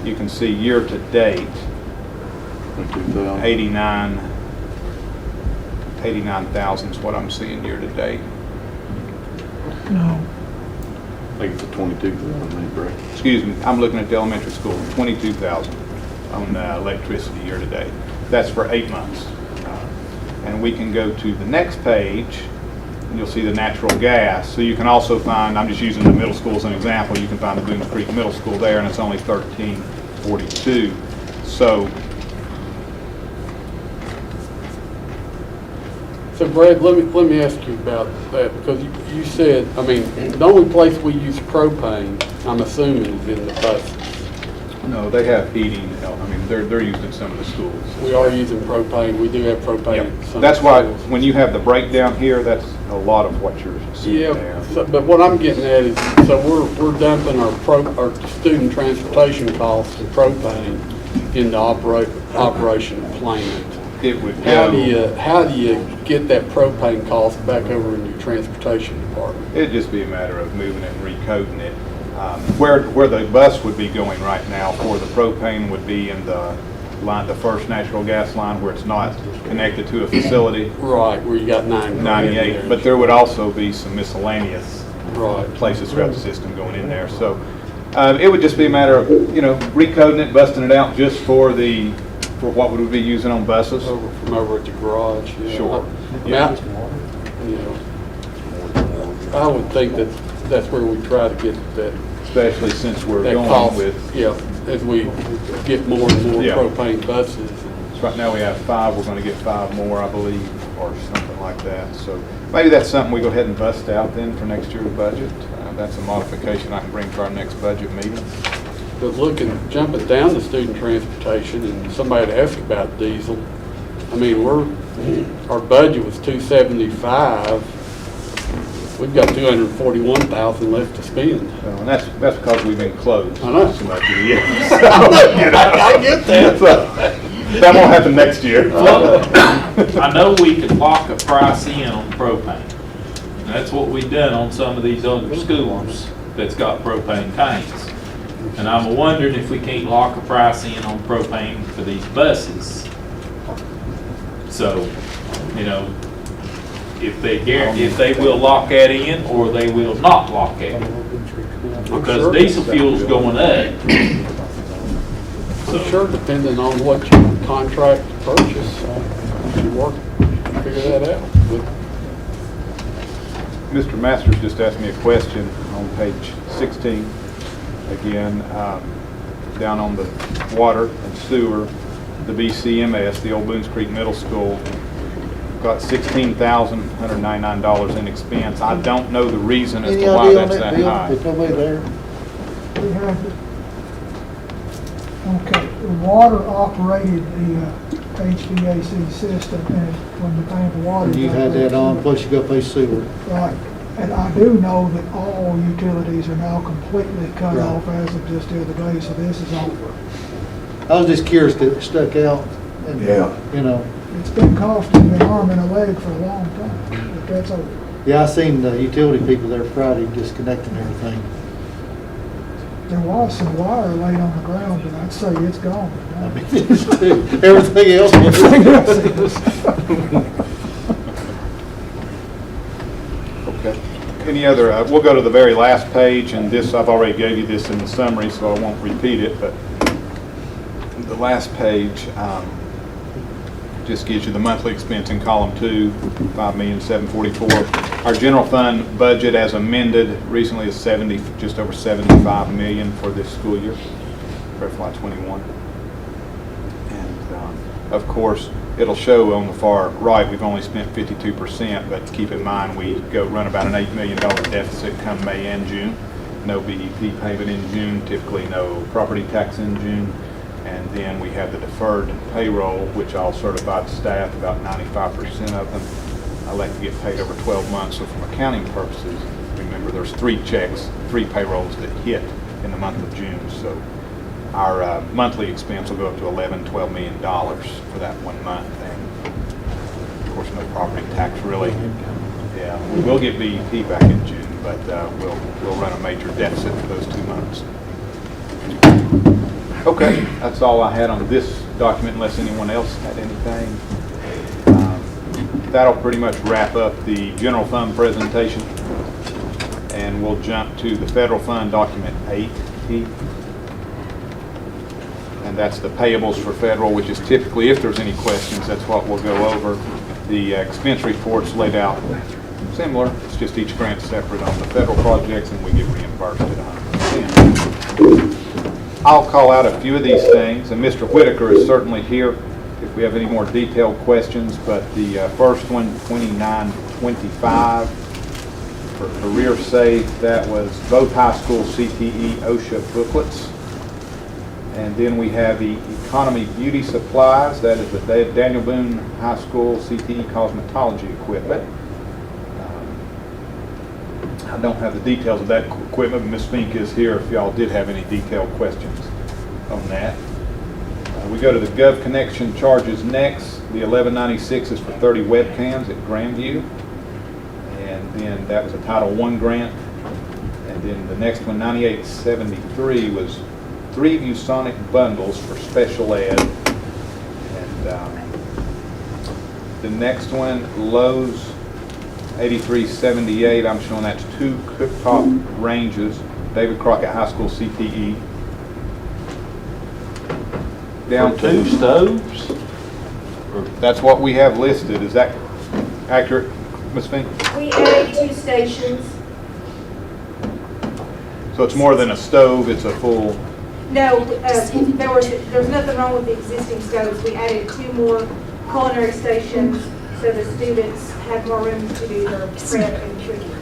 you can see year-to-date, 89,000 is what I'm seeing year-to-date. No. I think it's a 22,000, correct? Excuse me, I'm looking at the elementary school, 22,000 on electricity year-to-date. That's for 8 months. And we can go to the next page, and you'll see the natural gas. So you can also find, I'm just using the middle school as an example, you can find the Boones Creek Middle School there, and it's only $13.42. So So Brad, let me ask you about that, because you said, I mean, the only place we use propane, I'm assuming, is in the buses. no, they have heating. I mean, they're used in some of the schools. We are using propane, we do have propane. Yep. in some That's why schools. when you have the breakdown here, that's a lot of what you're seeing Yeah, there. but what I'm getting at is, so we're dumping our student transportation costs and propane into operation plant. It would How go. do you get that propane cost back over in your transportation department? It'd just be a matter of moving it and recoating it. Where the bus would be going right now for the propane would be in the line, the first natural gas line where it's not connected to a facility. Right, where you got 98, but there would also be some miscellaneous Right. places throughout the system going in there. So it would just be a matter of, recoating it, busting it out just for what we would be using on buses. From over at the garage. Yeah. Sure. Yeah. I would think that's where we try to get that. Especially since we're that going cost, with. yeah, as we get more and more Yeah. propane buses. So right now we have 5, we're going to get 5 more, I believe, or something like that. So maybe that's something we go ahead and bust out then for next year's budget. That's a modification I can bring to our next budget meeting. But jumping down to student transportation, and somebody had asked about diesel. I mean, our budget was 275. We've got 241,000 left to spend. And that's because we've been closed I know. so much of the year. I get that. That won't happen next year. I know we could lock a price in on propane. And that's what we've done on some of these other schools that's got propane tanks. And I'm wondering if we can't lock a price in on propane for these buses. So, if they will lock that in or they will not lock that in. Because diesel fuel's going up. I'm sure depending on what you contract to purchase, you work, figure that out. Mr. Masters just asked me a question on page 16. Again, down on the water and sewer, the BCMS, the old Boones Creek Middle School, got $16,199 in expense. I don't know the reason as Any to why idea on that's that that bill? high. There's nobody there. We have it. Okay, the water operated the HVAC system, and when the paying for water. You had that on, plus you got to pay sewer. Right, and I do know that all utilities are now completely cut Right. off as of just the other day, so this is over. I was just curious because it stuck out. And, It's been costing me an arm and a leg for a long time, but that's over. Yeah, I seen the utility people there Friday disconnecting everything. There was some wire laid on the ground, but I'd say it's gone. I mean, everything else Everything else was. is. Okay. Any other, we'll go to the very last page, and this, I've already gave you this in the summary, so I won't repeat it, but the last page just gives you the monthly expense in column 2, $5,744,000. Our general fund budget as amended recently is just over $75 million for this school year, for FY21. And of course, it'll show on the far right, we've only spent 52%, but keep in mind, we run about an $8 million deficit come May and June. No BEP payment in June, typically no property tax in June. And then we have the deferred payroll, which I'll certify to staff, about 95% of them elect to get paid over 12 months. So from accounting purposes, remember there's 3 payrolls that hit in the month of June. So our monthly expense will go up to $12 million for that 1 month. And of course, no property tax really. Yeah, we will get BEP back in June, but we'll run a major deficit for those 2 months. Okay, that's all I had on this document, unless anyone else had anything. That'll pretty much wrap up the general fund presentation, and we'll jump to the federal fund document 8P. And that's the payables for federal, which is typically, if there's any questions, that's what we'll go over. The expense report's laid out similar. It's just each grant's separate on the federal projects, and we get reimbursed at 100%. I'll call out a few of these things, and Mr. Whitaker is certainly here if we have any more detailed questions, but the first one, 2925, for career safe, that was both high school CTE OSHA booklets. And then we have the economy beauty supplies, that is the Daniel Boone High School CTE cosmetology equipment. I don't have the details of that equipment, but Ms. Fink is here if y'all did have any detailed questions on that. We go to the Gov Connection Charges next. The 1196 is for 30 webcams at Grandview. And then that was a Title I grant. And then the next one, 9873, was 3 ViewSonic bundles for special ed. And the next one, Lowe's 8378, I'm showing that's 2 cooktop ranges, David Crockett High School CTE. Down For 2 stoves? That's what we have listed. Is that accurate, Ms. Fink? We added 2 stations. So it's more than a stove, it's a full... No, there's nothing wrong with the existing stoves. We added 2 more culinary stations so the students have more room to do their prep and cooking.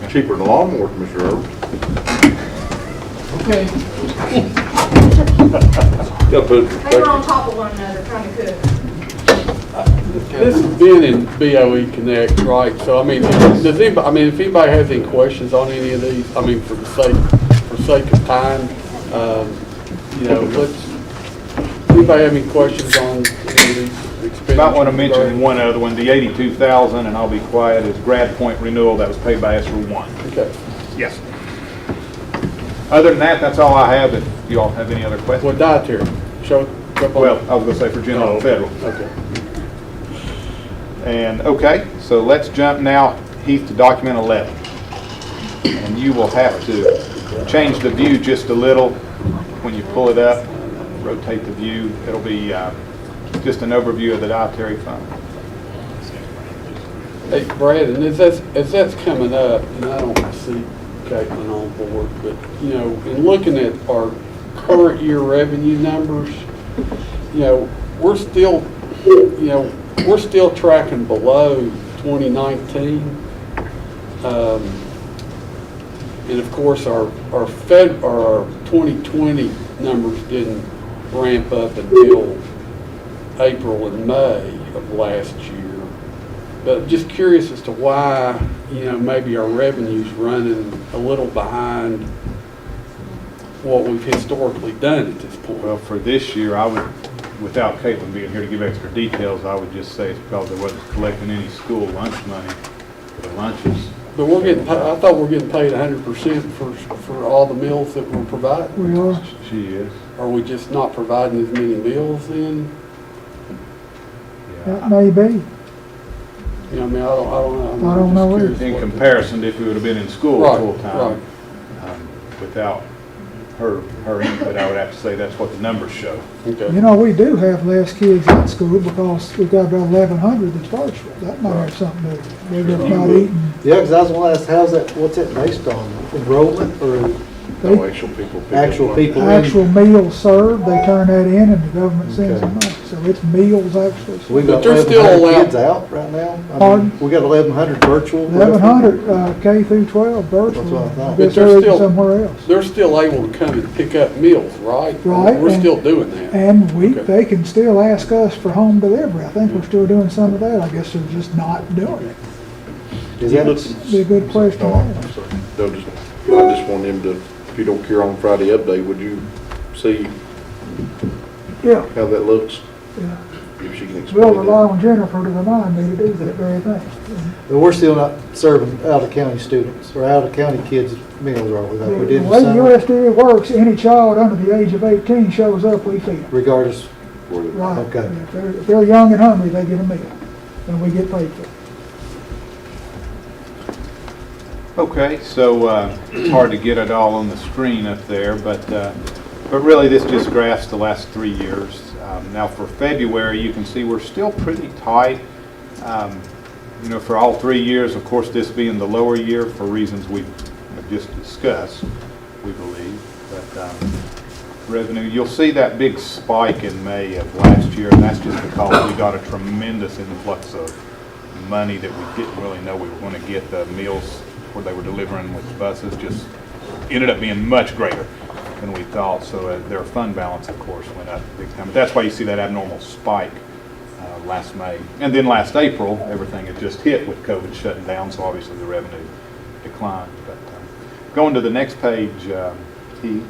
Cheaper than lawnmowers, Mr. Earl. Okay. They were on top of one another trying to cook. This has been in BOE Connect, right? So, I mean, does anybody, I mean, if anybody has any questions on any of these, I mean, for sake of time, you know, anybody have any questions on any of these expenditures? I want to mention one other one, the 82,000, and I'll be quiet, is grad point renewal that was paid by ESSER 1. Okay. Yes. Other than that, that's all I have. If you all have any other questions. Well, dietary, Well, I was going to say for general and federal. Okay. And okay, so let's jump now, Heath, to document 11. And you will have to change the view just a little when you pull it up, rotate the view. It'll be just an overview of the dietary fund. Hey, Brad, and as that's coming up, and I don't see Caitlin on board, but, you know, in looking at our current year revenue numbers, you know, we're still tracking below 2019. And of course, our 2020 numbers didn't ramp up until April and May of last year. But just curious as to why, you know, maybe our revenue's running a little behind what we've historically done at this point. Well, for this year, I would, without Caitlin being here to give extra details, I would just say it's because they wasn't collecting any school lunch money for lunches. But we're getting, I thought we're getting paid 100% for all the meals that we're providing. We are. She is. Are we just not providing as many meals then? That may be. You know, I mean, I don't know. I don't know I'm just either. curious In what comparison, if we would have been in school Right, full-time, without her input, I would have to say that's what the numbers show. Okay. You know, we do have less kids in school because we've got about 1,100 that's virtual. That might have something to do with everybody eating. Yeah, because I was going to ask, what's that based on? Enrollment or No actual people. actual people? in? Actual meals served, they turn that in and the government sends them money. So it's meals actually. We got But they're still 1,100 allowed- kids out right now? Pardon? We got 1,100 virtual? 1,100 K through 12 virtual. That's what I thought. I guess But they're they're eating still- somewhere else. They're still able to come and pick up meals, right? Right, We're and- still doing that. And Okay. they can still ask us for home delivery. I think we're still doing some of that. I guess they're just not doing it. Is that, Be a good question to No, ask. I'm sorry. I just want him to, if you don't care on Friday update, would you see Yeah, how that looks? yeah. if she can We'll explain rely that. on Jennifer to remind me to do that very thing. But we're still not serving out-of-county students, or out-of-county kids' meals, are we? Like we The did in way the summer, USDA works, any child under the age of 18 shows up, we feed them. regardless. Right. Okay. If they're young and hungry, they get a meal, and we get paid for it. Okay, so it's hard to get it all on the screen up there, but really this just graphs the last 3 years. Now for February, you can see we're still pretty tight. You know, for all 3 years, of course, this being the lower year for reasons we have just discussed, we believe. But revenue, you'll see that big spike in May of last year, and that's just because we got a tremendous influx of money that we didn't really know we were going to get. The meals where they were delivering with buses just ended up being much greater than we thought. So their fund balance, of course, went up big time. But that's why you see that abnormal spike last May. And then last April, everything had just hit with COVID shutting down, so obviously the revenue declined. But going to the next page, Keith,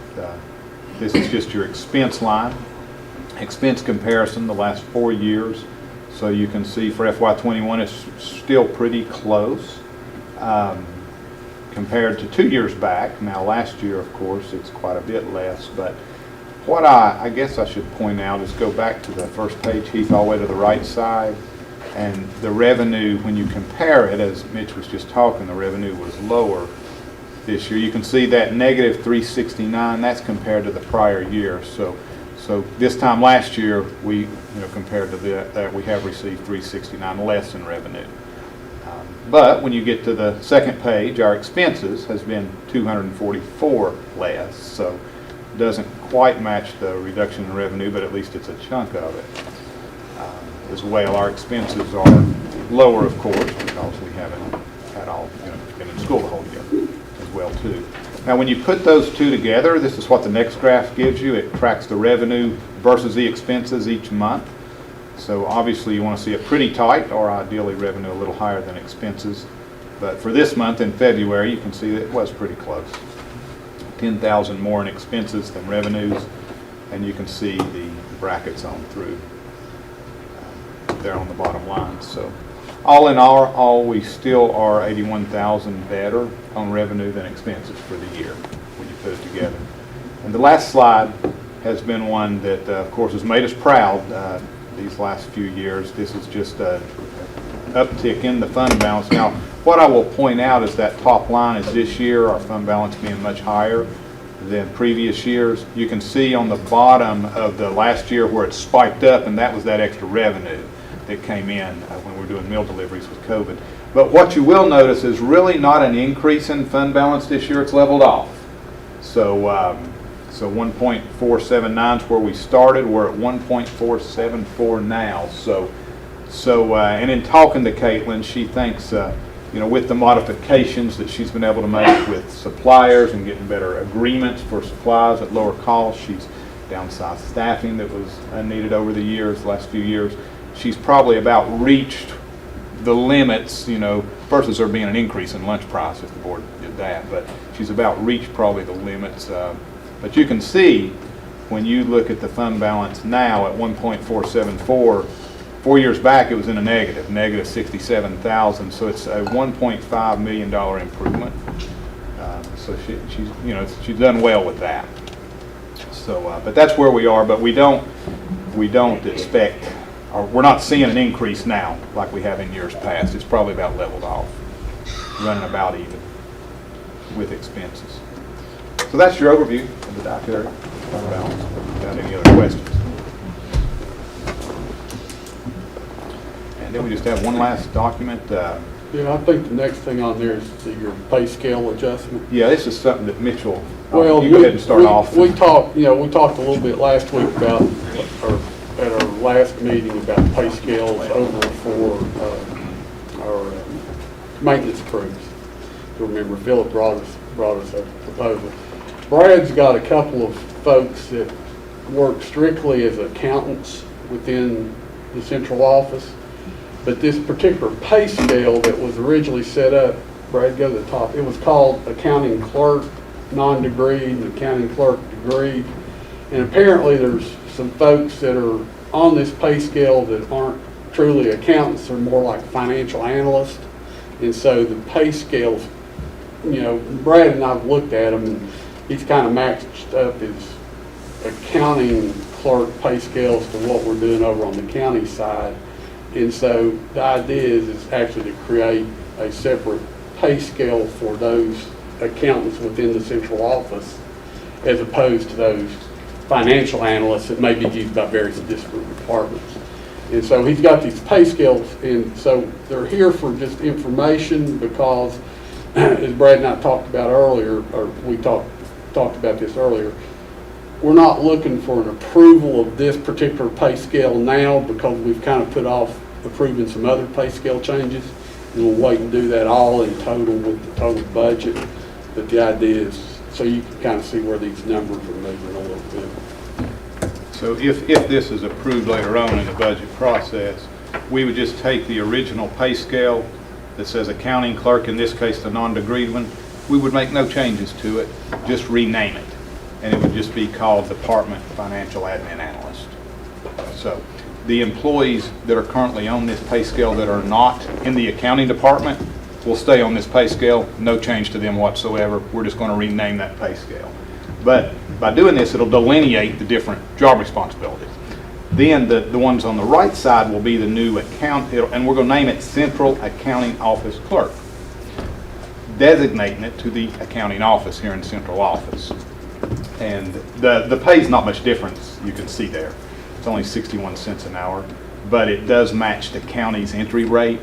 this is just your expense line. Expense comparison the last 4 years. So you can see for FY21, it's still pretty close compared to 2 years back. Now last year, of course, it's quite a bit less, but what I guess I should point out is go back to the first page, Heath, all the way to the right side, and the revenue, when you compare it, as Mitch was just talking, the revenue was lower this year. You can see that negative 369, that's compared to the prior year. So this time last year, we, compared to that, we have received 369 less in revenue. But when you get to the second page, our expenses has been 244 less. So it doesn't quite match the reduction in revenue, but at least it's a chunk of it. As well, our expenses are lower, of course, because we haven't had all, been in school the whole year as well, too. Now, when you put those two together, this is what the next graph gives you. It tracks the revenue versus the expenses each month. So obviously you want to see it pretty tight, or ideally revenue a little higher than expenses. But for this month in February, you can see that it was pretty close. 10,000 more in expenses than revenues, and you can see the brackets on through there on the bottom line. So all in all, we still are 81,000 better on revenue than expenses for the year when you put it together. And the last slide has been one that, of course, has made us proud these last few years. This is just an uptick in the fund balance. Now, what I will point out is that top line is this year, our fund balance being much higher than previous years. You can see on the bottom of the last year where it spiked up, and that was that extra revenue that came in when we were doing meal deliveries with COVID. But what you will notice is really not an increase in fund balance this year. It's leveled off. So 1.479 is where we started. We're at 1.474 now. And in talking to Caitlin, she thinks, with the modifications that she's been able to make with suppliers and getting better agreements for supplies at lower cost, she's downsized staffing that was unneeded over the last few years. She's probably about reached the limits, versus there being an increase in lunch price if the board did that, but she's about reached probably the limits. But you can see when you look at the fund balance now at 1.474, 4 years back it was in a negative 67,000. So it's a $1.5 million improvement. So she's done well with that. So, but that's where we are. But we don't expect, or we're not seeing an increase now like we have in years past. It's probably about leveled off, running about even with expenses. So that's your overview of the dietary fund balance. Without any other questions. And then we just have one last document. Yeah, I think the next thing on there is your pay scale adjustment. Yeah, this is something that Mitchell, Well, you go ahead and start off. We talked a little bit last week about, or at our last meeting, about pay scales over for our maintenance crews. You remember Philip brought us a proposal. Brad's got a couple of folks that work strictly as accountants within the central office, but this particular pay scale that was originally set up, Brad, go to the top, it was called accounting clerk non-degreed and accounting clerk degreed, and apparently there's some folks that are on this pay scale that aren't truly accountants, they're more like financial analysts. And so the pay scales, you know, Brad and I've looked at them, and he's kind of matched up his accounting clerk pay scales to what we're doing over on the county side. And so the idea is actually to create a separate pay scale for those accountants within the central office, as opposed to those financial analysts that may be used by various different departments. And so he's got these pay scales, and so they're here for just information because, as Brad and I talked about earlier, or we talked about this earlier, we're not looking for an approval of this particular pay scale now because we've kind of put off approving some other pay scale changes. And we'll wait and do that all in total with the total budget. But the idea is so you can kind of see where these numbers are moving a little bit. So if this is approved later on in the budget process, we would just take the original pay scale that says accounting clerk, in this case the non-degreed one, we would make no changes to it, just rename it. And it would just be called Department Financial Admin Analyst. So the employees that are currently on this pay scale that are not in the accounting department will stay on this pay scale, no change to them whatsoever. We're just going to rename that pay scale. But by doing this, it'll delineate the different job responsibilities. Then the ones on the right side will be the new account, and we're going to name it Central Accounting Office Clerk, designating it to the accounting office here in central office. And the pay is not much difference, you can see there. It's only 61 cents an hour, but it does match the county's entry rate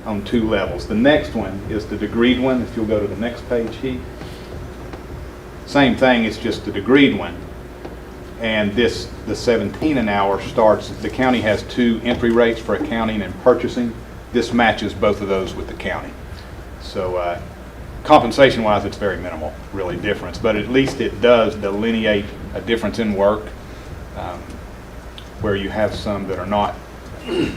on 2 levels. The next one is the degreed one. If you'll go to the next page, Heath. Same thing, it's just the degreed one. And the 17 an hour starts, the county has 2 entry rates for accounting and purchasing. This matches both of those with the county. So compensation-wise, it's very minimal, really, difference, but at least it does delineate a difference in work, where you have some that are not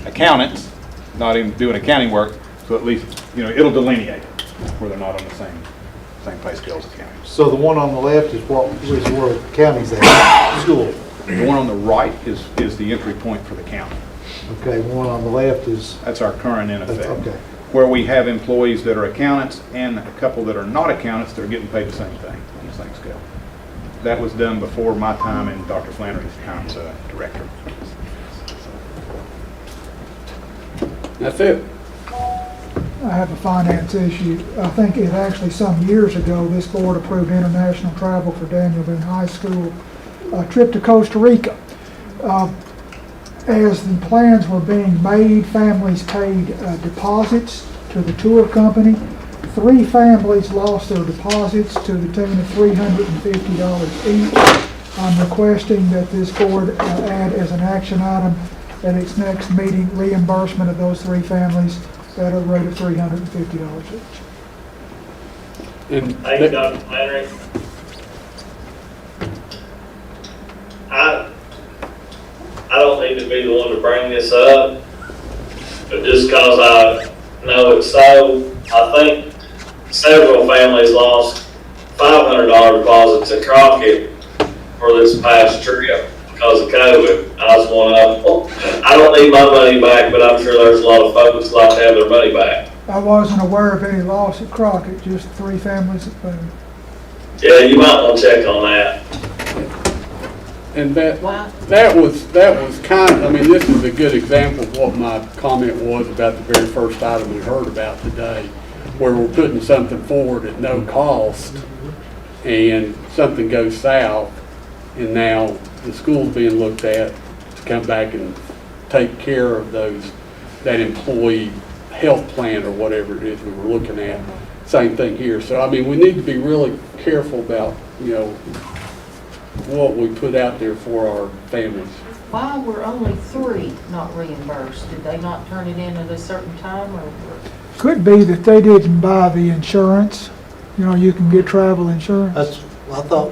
accountants, not even doing accounting work, so at least, you know, it'll delineate where they're not on the same pay scale as accounting. So the one on the left is where the county's at, school. The one on the right is the entry point for the county. Okay, the one on the left is... That's our current in effect. Okay. Where we have employees that are accountants and a couple that are not accountants that are getting paid the same thing on the same scale. That was done before my time and Dr. Flannery's time as director. That's it. I have a finance issue. I think it actually some years ago, this board approved international travel for Daniel Boone High School, a trip to Costa Rica. As the plans were being made, families paid deposits to the tour company. 3 families lost their deposits to the tune of $350 each. I'm requesting that this board add as an action item at its next meeting reimbursement of those 3 families at a rate of $350 each. And Thank you, Dr. Flannery. I don't need to be the one to bring this up, but just because I know it's so, I think several families lost $500 deposits at Crockett for this past trip because of COVID. I was one of them. I don't need my money back, but I'm sure there's a lot of folks that like to have their money back. I wasn't aware of any loss at Crockett, just 3 families at Boone. Yeah, you might want to check on that. And that was kind of, I mean, this is a good example of what my comment was about the very first item we heard about today, where we're putting something forward at no cost and something goes south, and now the school's being looked at to come back and take care of that employee health plan or whatever it is we were looking at. Same thing here. So, I mean, we need to be really careful about, you know, what we put out there for our families. Why were only 3 not reimbursed? Did they not turn it in at a certain time, or? Could be that they didn't buy the insurance. You know, you can get travel insurance. That's, I thought,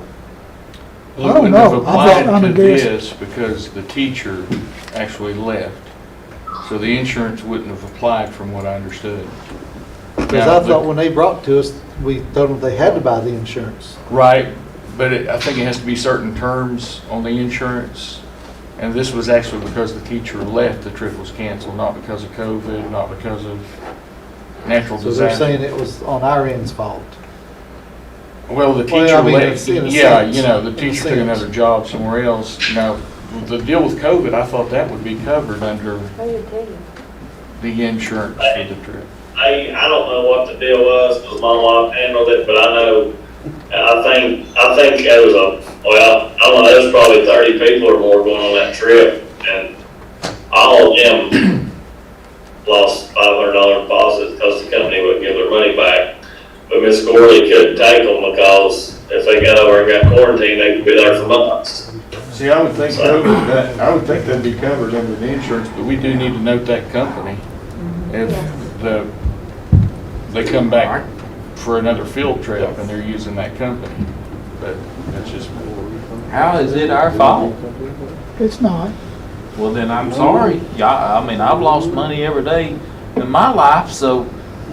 I don't know. Applied I'm to guessing. this because the teacher actually left. So the insurance wouldn't have applied from what I understood. because I thought when they brought it to us, we told them they had to buy the insurance. Right, but I think it has to be certain terms on the insurance. And this was actually because the teacher left, the trip was canceled, not because of COVID, not because of natural So they're disaster. saying it was on our end's fault. Well, the Well, teacher I mean, left, in a yeah, sense. you know, the In a teacher took sense. another job somewhere else. Now, the deal with COVID, I thought that would be covered under I did too. the insurance for the trip. I don't know what the deal was, because my wife handled it, but I know, I think there was well, I don't know, there was probably 30 people or more going on that trip, and all of them lost $500 deposits because the company wouldn't give their money back. But Miss Gorley couldn't take them because if they got over and got quarantined, they could be there for months. See, I would think I would think that'd be covered under the insurance, but we do need to note that company. If they come back for another field trip and they're using that company, but that's just. How is it our fault? It's not. Well, then I'm sorry. Yeah, I mean, I've lost money every day in my life, so,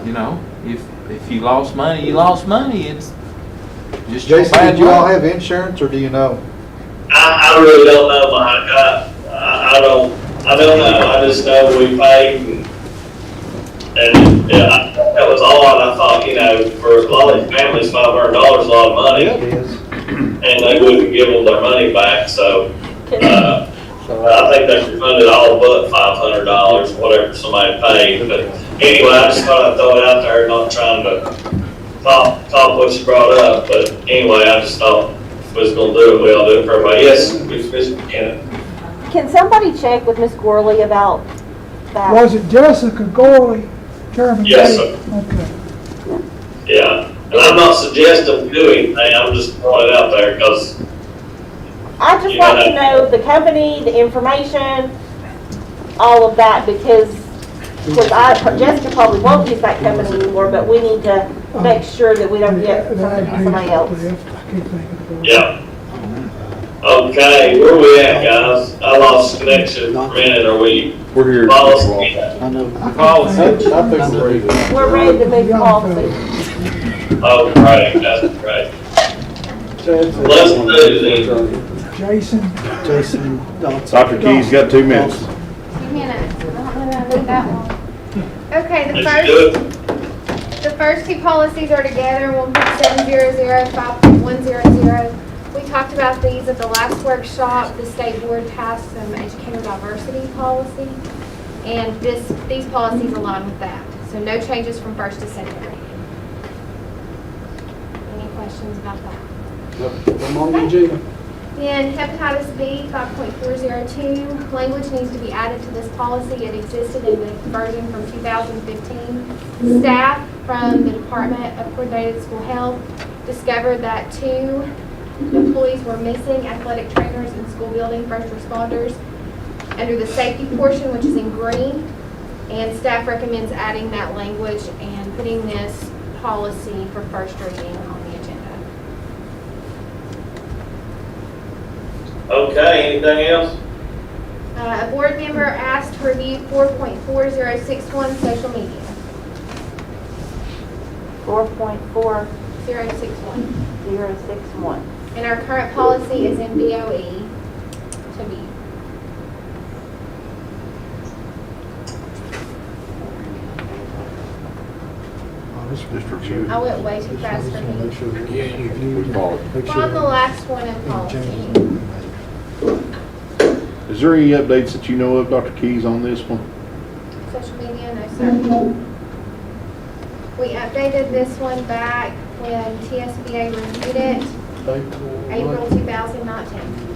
you know, if you lost money, you lost money. It's just your Jason, bad did you all luck. have insurance, or do you know? I really don't know, Mike. I don't know. I just know we paid, and yeah, that was odd. I thought, you know, for a lot of these families, $500 is a lot of money, It is. and they wouldn't give them their money back. So I think they refunded all but $500, whatever somebody paid. But anyway, I just thought I'd throw it out there, not trying to top what you brought up. But anyway, I just thought if we was gonna do it, we ought to do it for everybody. Yes, we can. Can somebody check with Miss Gorley about that? Was it Jessica Gorley, Chairman? Yes, Gay? sir. Okay. Yeah, and I'm not suggesting we do anything, I'm just throwing it out there, because, I just You want to know- know the company, the information, all of that, because Jessica probably won't use that company anymore, but we need to make sure that we don't get something from somebody else. I can't think of the word. yeah. Okay, where we at, guys? I lost connection for a minute, are we We're here. policy? I know. Policy. I think we're ready to. We're ready to make policy. Oh, great, that's great. Let's do this. Jason Dodson. Dr. Key's got 2 minutes. 2 minutes, I'm gonna leave that long. Okay, Let's do it. the first two policies are together, 1.700, 5.100. We talked about these at the last workshop. The state board passed some educator diversity policy, and these policies align with that. So no changes from first to second reading. Any questions about that? I'm on the agenda. Then hepatitis B, 5.402, language needs to be added to this policy. It existed in the version from 2015. Staff from the Department of Coordinated School Health discovered that 2 employees were missing, athletic trainers in school building, first responders, under the safety portion, which is in green. And staff recommends adding that language and putting this policy for first reading on the agenda. Okay, anything else? A board member asked to review 4.4061 social media. 4.4061. 061. And our current policy is in BOE to be. I went way too fast for me. We're on the last one in policy. Is there any updates that you know of, Dr. Keys, on this one? Social media, no sir. We updated this one back when TSBA reviewed it, April 2019.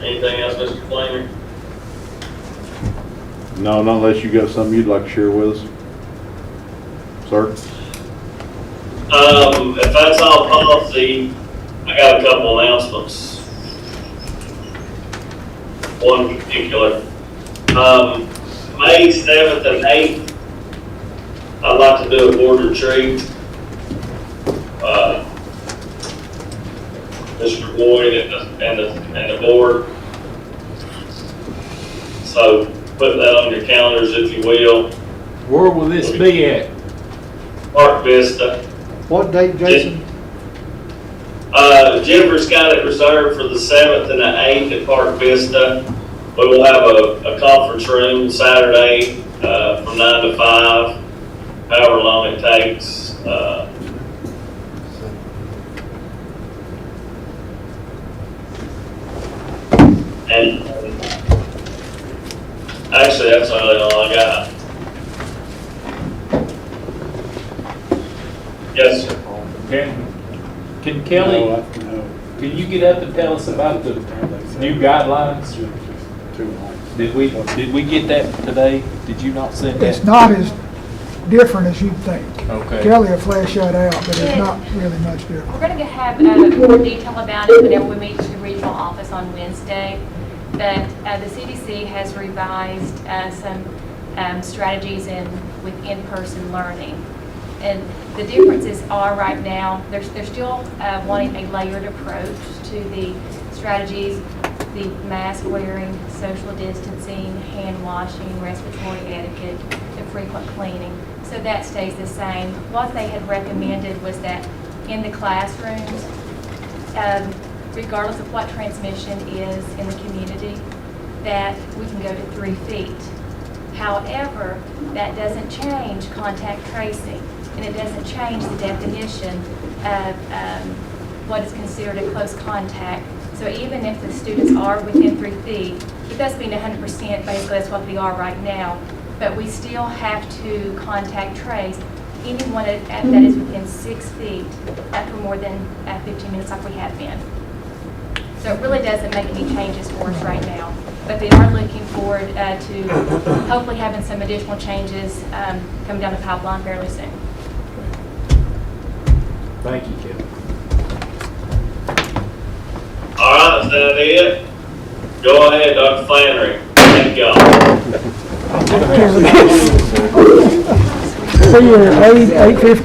Anything else, Mr. Flamer? No, not unless you got something you'd like to share with us. Sir? If that's all policy, I got a couple announcements. One in particular. May 7th and 8th, I'd like to do a board retreat. Mr. Boyd and the board. So put that on your calendars if you will. Where will this be at? Park Vista. What date, Jason? Jennifer's got it reserved for the 7th and the 8th at Park Vista. We will have a conference room Saturday, from 9 to 5, however long it takes. And actually, that's really all I got. Yes, sir. Can Kelly, can you get up and tell us about the new guidelines? Did we get that today? Did you not send that? It's not as different as you'd think. Okay. Kelly will flesh that out, but it's not really much different. We're going to have more detail about it whenever we meet the regional office on Wednesday. But the CDC has revised some strategies with in-person learning. And the differences are right now, they're still wanting a layered approach to the strategies, the mask wearing, social distancing, hand washing, respiratory etiquette, the frequent cleaning. So that stays the same. What they had recommended was that in the classrooms, regardless of what transmission is in the community, that we can go to 3 feet. However, that doesn't change contact tracing, and it doesn't change the definition of what is considered a close contact. So even if the students are within 3 feet, it doesn't mean 100%, basically that's what we are right now, but we still have to contact trace anyone that is within 6 feet for more than 15 minutes like we have been. So it really doesn't make any changes for us right now. But they are looking forward to hopefully having some additional changes coming down the pipeline fairly soon. Thank you, Kelly. all right, is that it? Go ahead, Dr. Flannery. Thank y'all. See you at 8:15.